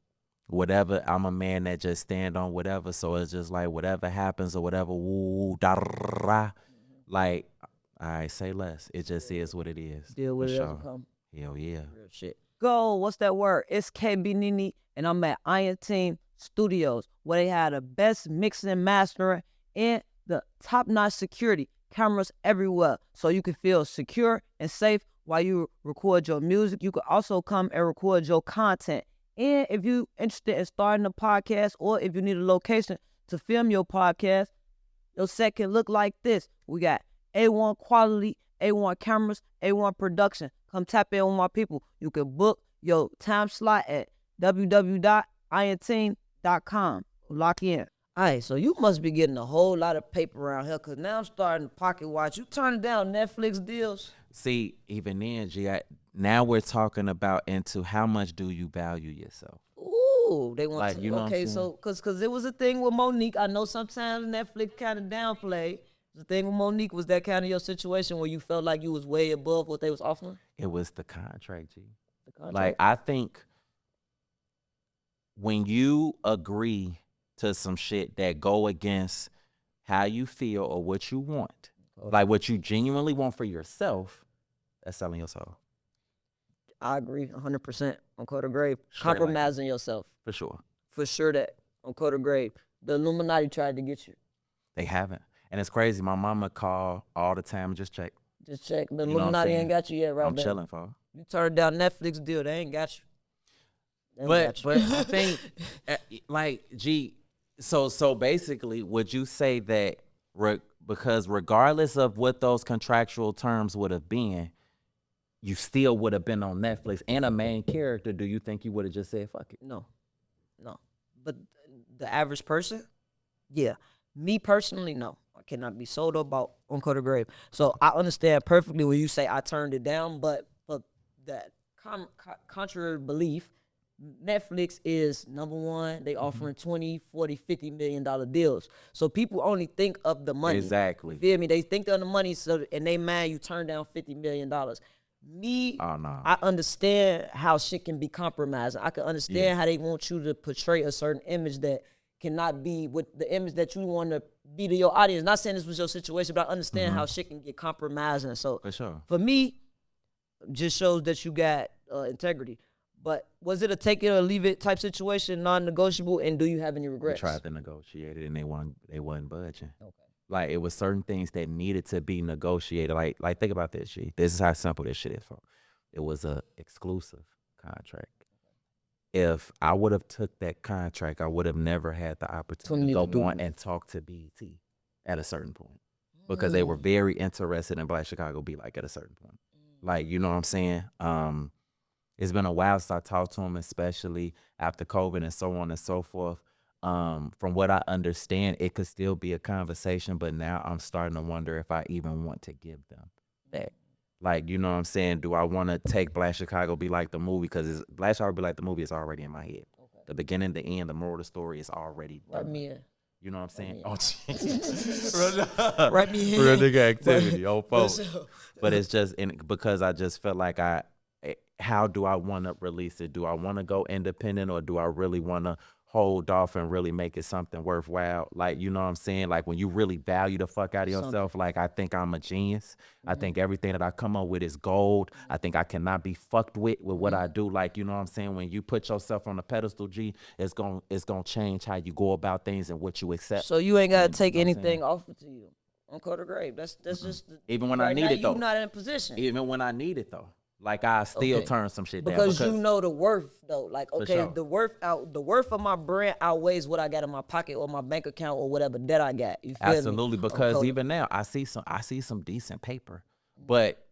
whatever, I'm a man that just stand on whatever. So it's just like whatever happens or whatever, woo, da, like, all right, say less. It just is what it is. Deal with it as it come. Hell yeah. Real shit. Go, what's that word? It's KB Nene, and I'm at AT&T Studios, where they had the best mixing and mastering and the top-notch security, cameras everywhere, so you can feel secure and safe while you record your music. You can also come and record your content. And if you're interested in starting a podcast, or if you need a location to film your podcast, your set can look like this. We got A1 quality, A1 cameras, A1 production. Come tap in with my people. You can book your time slot at www.int.com. Lock in. All right, so you must be getting a whole lot of paper around here, because now I'm starting to pocket watch. You turning down Netflix deals? See, even then, G, now we're talking about into how much do you value yourself. Ooh, they want like, to. You know okay, so because it was a thing with Monique. I know sometimes Netflix kind of downplay. The thing with Monique, was that kind of your situation where you felt like you was way above what they was offering? It was the contract, G. The contract? Like, I think when you agree to some shit that go against how you feel or what you want, like what you genuinely want for yourself, that's selling your soul. I agree 100% on Code of Grave. Straight Compromising yourself. For sure. For sure that on Code of Grave. The Illuminati tried to get you. They haven't. And it's crazy. My mama call all the time and just check. Just check. The Illuminati ain't got you yet, right? I'm chilling, for. You turned down Netflix deal. They ain't got you. But I think, like, G, so basically, would you say that because regardless of what those contractual terms would have been, you still would have been on Netflix and a main character, do you think you would have just said, fuck it? No. But the average person, yeah. Me personally, no. I cannot be sold about on Code of Grave. So I understand perfectly when you say I turned it down, but for that contrary belief, Netflix is number one. They offering 20, 40, $50 million deals. So people only think of the money. Exactly. You feel me? They think of the money, so and they mad you turn down $50 million. Me, oh, no. I understand how shit can be compromised. I can understand how they want you to portray a certain image that cannot be with the image that you want to be to your audience. Not saying this was your situation, but I understand how shit can get compromising. So for sure. For me, just shows that you got integrity. But was it a take it or leave it type situation, non-negotiable, and do you have any regrets? We tried to negotiate it and they wasn't budging. Okay. Like it was certain things that needed to be negotiated. Like think about this, G. This is how simple this shit is. For it was a exclusive contract. If I would have took that contract, I would have never had the opportunity to go on and talk to BET at a certain point because they were very interested in Black Chicago Be Like at a certain point. Like, you know what I'm saying? It's been a while since I talked to them, especially after COVID and so on and so forth. From what I understand, it could still be a conversation, but now I'm starting to wonder if I even want to give them that. Like, you know what I'm saying? Do I want to take Black Chicago Be Like the movie? Because Black Chicago Be Like the movie is already in my head. Okay. The beginning, the end, the moral of the story is already done. Write me in. You know what I'm saying? Oh, Write me in. Real nigga activity, old folks. But it's just because I just felt like how do I want to release it? Do I want to go independent or do I really want to hold off and really make it something worthwhile? Like, you know what I'm saying? Like when you really value the fuck out of yourself, like I think I'm a genius. I think everything that I come up with is gold. I think I cannot be fucked with what I do. Like, you know what I'm saying? When you put yourself on a pedestal, G, it's gonna change how you go about things and what you accept. So you ain't gotta take anything offered to you on Quarter Grave. That's just even when I need it though. You're not in a position. Even when I need it though. Like I still turn some shit down because you know the worth though. Like okay, sure. the worth of my brand outweighs what I got in my pocket or my bank account or whatever debt I got. You feel Absolutely, me? because even now I see some decent paper, but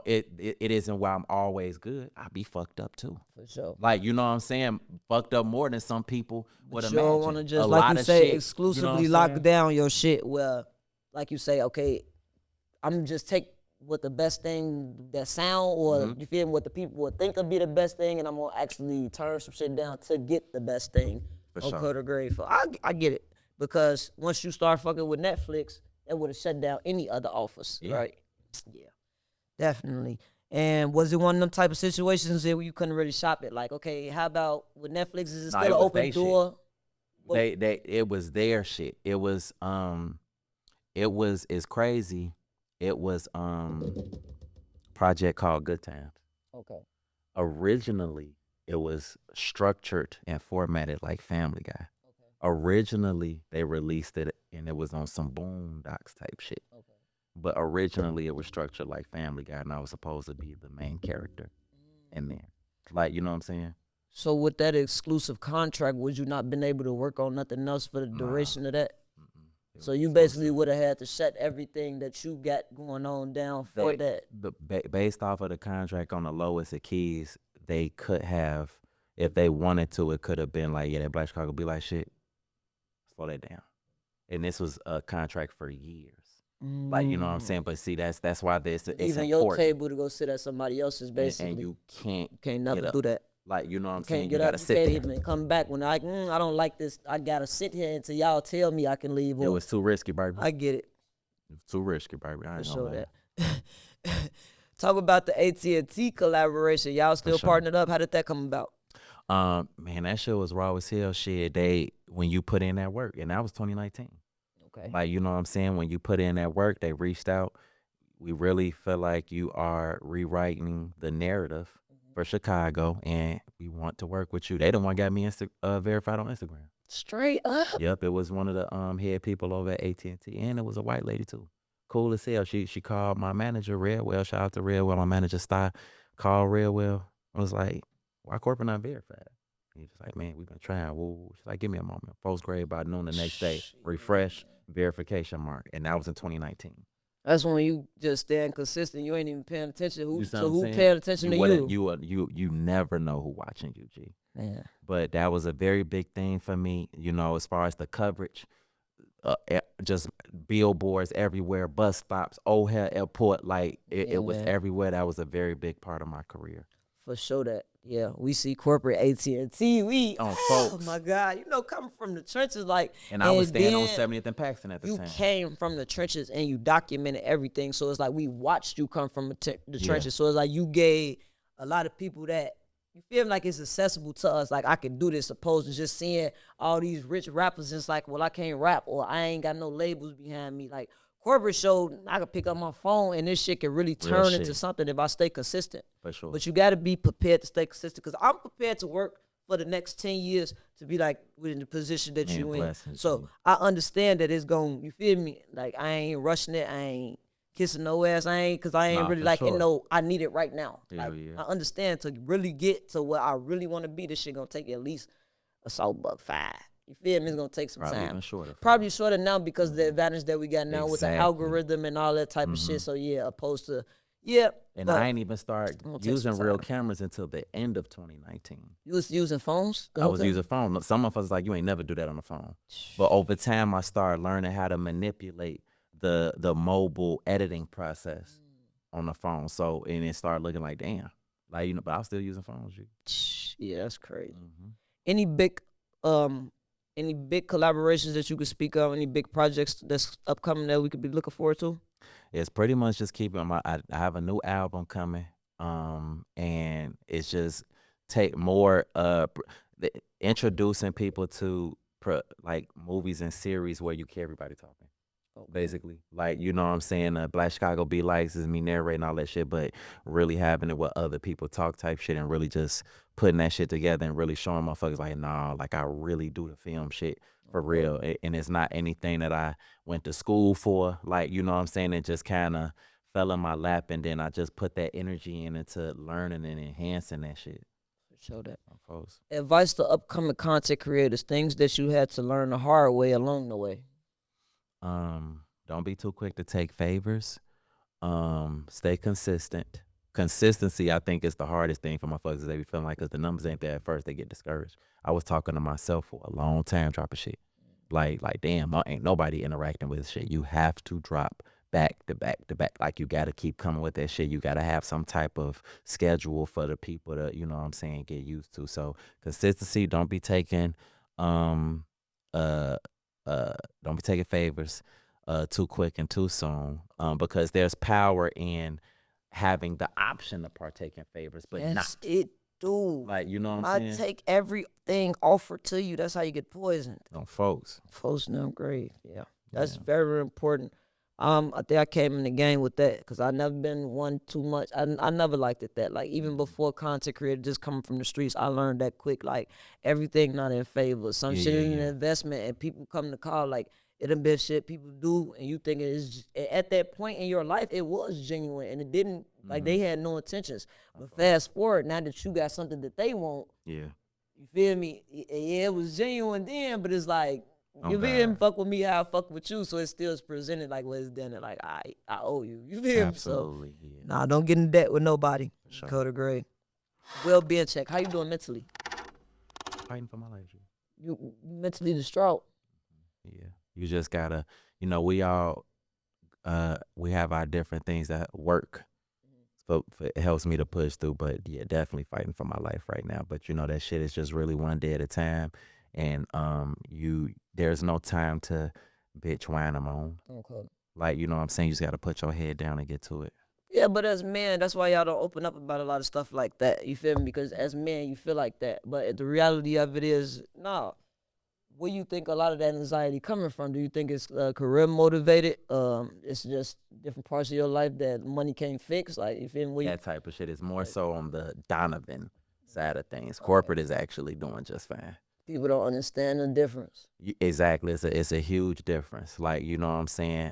it isn't why I'm always good. I be fucked up too. For sure. Like you know what I'm saying, fucked up more than some people would imagine. You don't want to just like you say exclusively lock down your shit. Well, like you say, okay, I'm just take what the best thing that sound or you feel me, what the people would think would be the best thing, and I'm gonna actually turn some shit down to get the best thing on Quarter Grave. I get it, because once you start fucking with Netflix, that would have shut down any other offers, right? Yeah, definitely. And was it one of them type of situations where you couldn't really shop it? Like, okay, how about with Netflix? Is it still an open door? It was their shit. It's crazy. It was project called Good Times. Okay. Originally, it was structured and formatted like Family Guy. Okay. Originally, they released it and it was on some Boondocks type shit. Okay. But originally, it was structured like Family Guy, and I was supposed to be the main character in there. Like, you know what I'm saying? So with that exclusive contract, would you not been able to work on nothing else for the duration of that? So you basically would have had to shut everything that you got going on down for that. Based off of the contract on the lowest of keys, they could have, if they wanted to, it could have been like, yeah, that Black Chicago Be Like shit, slow that down. And this was a contract for years. Like, you know what I'm saying? But see, that's why it's even important. Your table to go sit at somebody else's, basically. And you can't never do that. Like, you know what I'm saying? You gotta sit there. You can't even come back when I don't like this. I gotta sit here until y'all tell me I can leave. It was too risky, baby. I get it. Too risky, baby. I ain't gonna that. Talk about the AT&T collaboration. Y'all still partnered up. How did that come about? Man, that shit was raw as hell. Shit, when you put in that work, and that was 2019. Okay. Like, you know what I'm saying? When you put in that work, they reached out. We really feel like you are rewriting the narrative for Chicago, and we want to work with you. They the one got me verified on Instagram. Straight up. Yep, it was one of the head people over at AT&T, and it was a white lady too. Cool as hell. She called my manager, Redwell. Shout out to Redwell, my manager Sty. Called Redwell. I was like, why corporate not verified? He was like, man, we've been trying. Whoa. She's like, give me a moment. Post grade by noon the next day. Refresh, verification mark. And that was in 2019. That's when you just staying consistent. You ain't even paying attention. Who paying attention to you? You never know who watching you, G. Yeah. But that was a very big thing for me, you know, as far as the coverage. Just billboards everywhere, bus stops, O'Hare Airport, like it was everywhere. That was a very big part of my career. For sure that. Yeah, we see corporate AT&T. Folks. Oh my God, coming from the trenches, like. And I was staying on 70th and Paxton at the time. You came from the trenches and you documented everything, so it's like we watched you come from the trenches. So it's like you gave a lot of people that you feel like it's accessible to us. Like I can do this, opposed to just seeing all these rich rappers. It's like, well, I can't rap, or I ain't got no labels behind me. Like corporate showed, I could pick up my phone and this shit can really turn into something if I stay consistent. For sure. But you got to be prepared to stay consistent, because I'm prepared to work for the next 10 years to be like in the position that Man, you in. blessings, So G. I understand that it's going, you feel me? Like I ain't rushing it. I ain't kissing no ass. Cause I ain't Nah, really for like, sure. I need it right now. Hell Like yeah. I understand to really get to where I really want to be, this shit gonna take at least a salt buck 5. You feel me? It's gonna take some Probably time. even shorter. Probably shorter now because the advantage that we got now with the Exactly. algorithm and all that type of shit. So yeah, opposed to yeah. And but I ain't even start gonna take some using real time. cameras until the end of 2019. You was using phones? The I whole was time? using phone. Some of us like, you ain't never do that on the phone. But over time, I started learning how to manipulate the mobile editing process on the phone. So, and it started looking like, damn. Like, but I was still using phones. Yeah, that's crazy. Mm-hmm. Any big collaborations that you could speak of? Any big projects that's upcoming that we could be looking forward to? It's pretty much just keeping I have a new album coming. And it's just take more introducing people to like movies and series where you hear everybody talking. Basically, like, you know what I'm saying, Black Chicago Be Likes is me narrating all that shit, but really having it with other people talk type shit and really just putting that shit together and really showing motherfuckers like, nah, like I really do the film shit for real. And it's not anything that I went to school for, like, you know what I'm saying, it just kind of fell in my lap, and then I just put that energy into learning and enhancing that shit. Show that. Folks. Advice to upcoming content creators, things that you had to learn the hard way along the way. Don't be too quick to take favors. Stay consistent. Consistency, I think, is the hardest thing for motherfuckers. They be feeling like, because the numbers ain't there at first, they get discouraged. I was talking to myself for a long time dropping shit. Like damn, ain't nobody interacting with shit. You have to drop back to back to back. Like, you got to keep coming with that shit. You got to have some type of schedule for the people to, you know what I'm saying, get used to. So consistency, don't be taking don't be taking favors too quick and too soon, because there's power in having the option to partake in favors, but not it, dude. like, you know what I'm I saying. take everything offered to you. That's how you get poisoned. No, folks. Folks know grave. Yeah, that's very important. I think I came in the game with that because I never been one too much. I never liked it that. Like, even before content creator, just coming from the streets, I learned that quick. Like, everything not in favor. Some shit is an investment, and people come to call like it done been shit people do, and you think it is. At that point in your life, it was genuine, and it didn't. Like, they had no intentions. But fast forward, now that you got something that they want, Yeah. you feel me? Yeah, it was genuine then, but it's like, Oh, you feel me? God. Fuck with me, how I fuck with you. So it still is presented like what it's done. Like, I owe you. You feel me? Absolutely. So, Yeah. nah, don't get in debt with nobody. Sure. Code of Gray. Well-being check. How you doing mentally? Fighting for my life. G. You mentally distraught. Yeah. You just gotta, we all we have our different things that work. So it helps me to push through, but yeah, definitely fighting for my life right now. But that shit is just really one day at a time. And there's no time to bitch, whine, and moan. Okay. Like, you know what I'm saying? You just got to put your head down and get to it. Yeah, but as men, that's why y'all don't open up about a lot of stuff like that. You feel me? Because as men, you feel like that. But the reality of it is, nah. Where you think a lot of that anxiety coming from? Do you think it's career motivated? It's just different parts of your life that money can't fix? Like, you feel me? That type of shit is more so on the Donovan side of things. Corporate is actually doing just fine. People don't understand the difference. Exactly. It's a huge difference. Like, you know what I'm saying?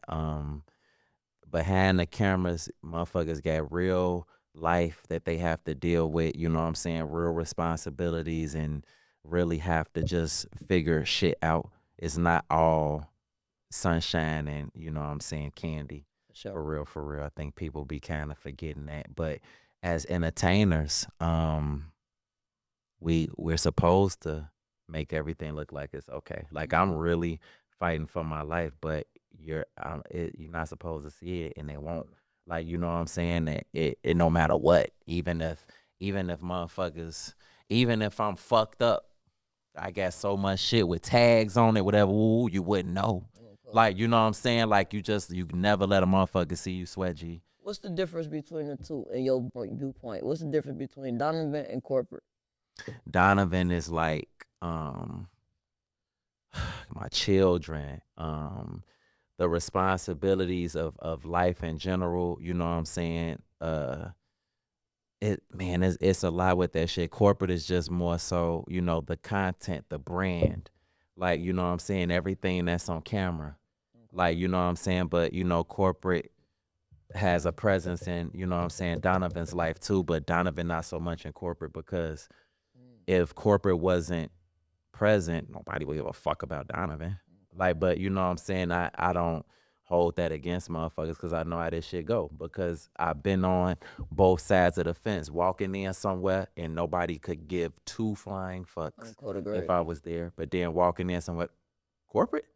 Behind the cameras, motherfuckers got real life that they have to deal with, you know what I'm saying? Real responsibilities, and really have to just figure shit out. It's not all sunshine and, you know what I'm saying, candy. Sure. For real. I think people be kind of forgetting that. But as entertainers, we're supposed to make everything look like it's okay. Like, I'm really fighting for my life, but you're not supposed to see it, and they won't. Like, you know what I'm saying? That it no matter what, even if motherfuckers, even if I'm fucked up, I got so much shit with tags on it, whatever, ooh, you wouldn't know. Like, you know what I'm saying? Like, you never let a motherfucker see you sweat, G. What's the difference between the two in your viewpoint? What's the difference between Donovan and corporate? Donovan is like my children, the responsibilities of life in general, you know what I'm saying? It's a lot with that shit. Corporate is just more so, the content, the brand. Like, you know what I'm saying? Everything that's on camera. Like, you know what I'm saying? But, corporate has a presence in, you know what I'm saying, Donovan's life too, but Donovan not so much in corporate because if corporate wasn't present, nobody would give a fuck about Donovan. Like, but you know what I'm saying? I don't hold that against motherfuckers because I know how this shit go. Because I've been on both sides of the fence, walking in somewhere and nobody could give two flying fucks if I was there. But then walking in somewhere, corporate?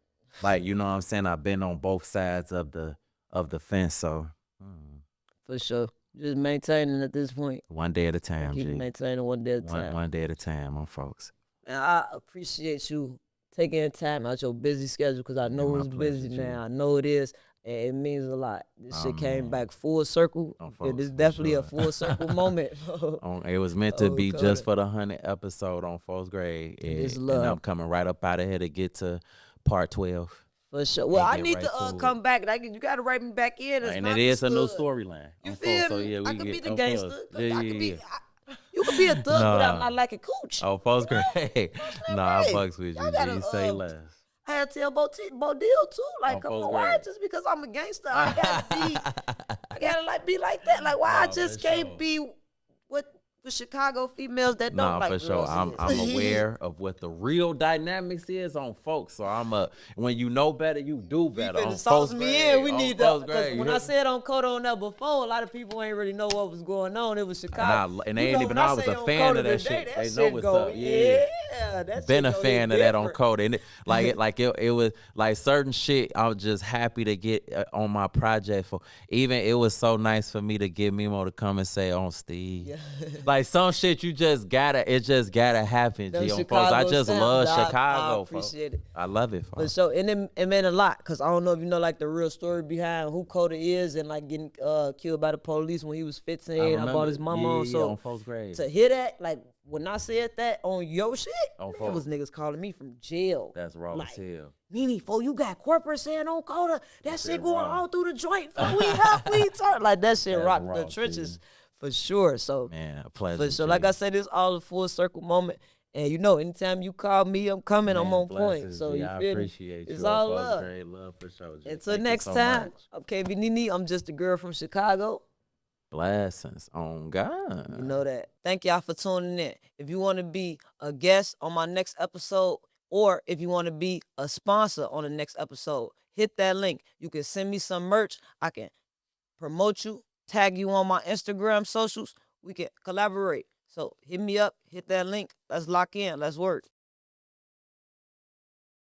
Like, you know what I'm saying? I've been on both sides of the fence. So For sure. Just maintaining at this point. one day at a time, Keep G. maintaining one day at a time. One day at a time, my folks. And I appreciate you taking time out your busy schedule because I know my it's pleasure, busy G. now. I know it is. And it means a lot. This shit came man. back full circle. folks, It is for definitely a sure. full circle moment. It was meant to be Cody. just for the 100th episode on Folks Grade. This And love. I'm coming right up out of here to get to part 12. For sure. Well, I get need right to to come back. Like, you got to write me back in. And it is a new storyline. You on feel Folks. So me? yeah, we I could get be the on gangster. Folks. I Yeah, could yeah, be. yeah. You could be a thug Nah. without not like a cooch. Oh, Folks Grade. Nah, I fucks with Y'all you. gotta, G. Say less. I had to tell Bo Deal too. Like, On come Folks on, why Grade. just because I'm a gangster, I gotta like be like that. Like, why I Nah, just for can't sure. be with the Chicago females that don't Nah, like for sure. girls I'm is. aware of what the real dynamics is on Folks. So when you know better, you do You better. finna On sauce Folks me Grade, in. We on need to. Folks Because Grade, when you I hear- said on Coda on there before, a lot of people ain't really know what was going on. It was Chicago. And they ain't even know I was a fan of that shit. They know what's go, up. Yeah. that Been shit a go fan hit of that on different. Code. And it was like certain shit I was just happy to get on my project for. Even it was so nice for me to get Mimo to come and say on Steve. Yeah. Like some shit it just gotta happen, Them G. On folks. I Chicago just stamps, love dog. Chicago. I appreciate it. I love it, But folks. so, and it meant a lot because I don't know if you know like the real story behind who Coda is and like getting killed by the police when he was 15. I bought his mama on. So on Folks Grade. to hear that, like when I said that on your shit, On there was niggas calling me from jail. That's raw like, as hell. Nene, fo, you got corporate saying on Coda. That shit going raw. all through the joint. Fo, we help, we turn. Like that shit That's rocked raw, the trenches for sure. So Man, a pleasure. for sure, like I said, this all a full circle moment. And you know, anytime you call me, I'm coming. I'm on point. So you I feel me? appreciate you. It's all Folks love. Grade. Love for sure. G. Until Thank you next so time, much. I'm KB Nene. I'm just a girl from Chicago. Blessings on God. You know that. Thank y'all for tuning in. If you want to be a guest on my next episode, or if you want to be a sponsor on the next episode, hit that link. You can send me some merch. I can promote you, tag you on my Instagram socials. We can collaborate. So hit me up, hit that link. Let's lock in. Let's work.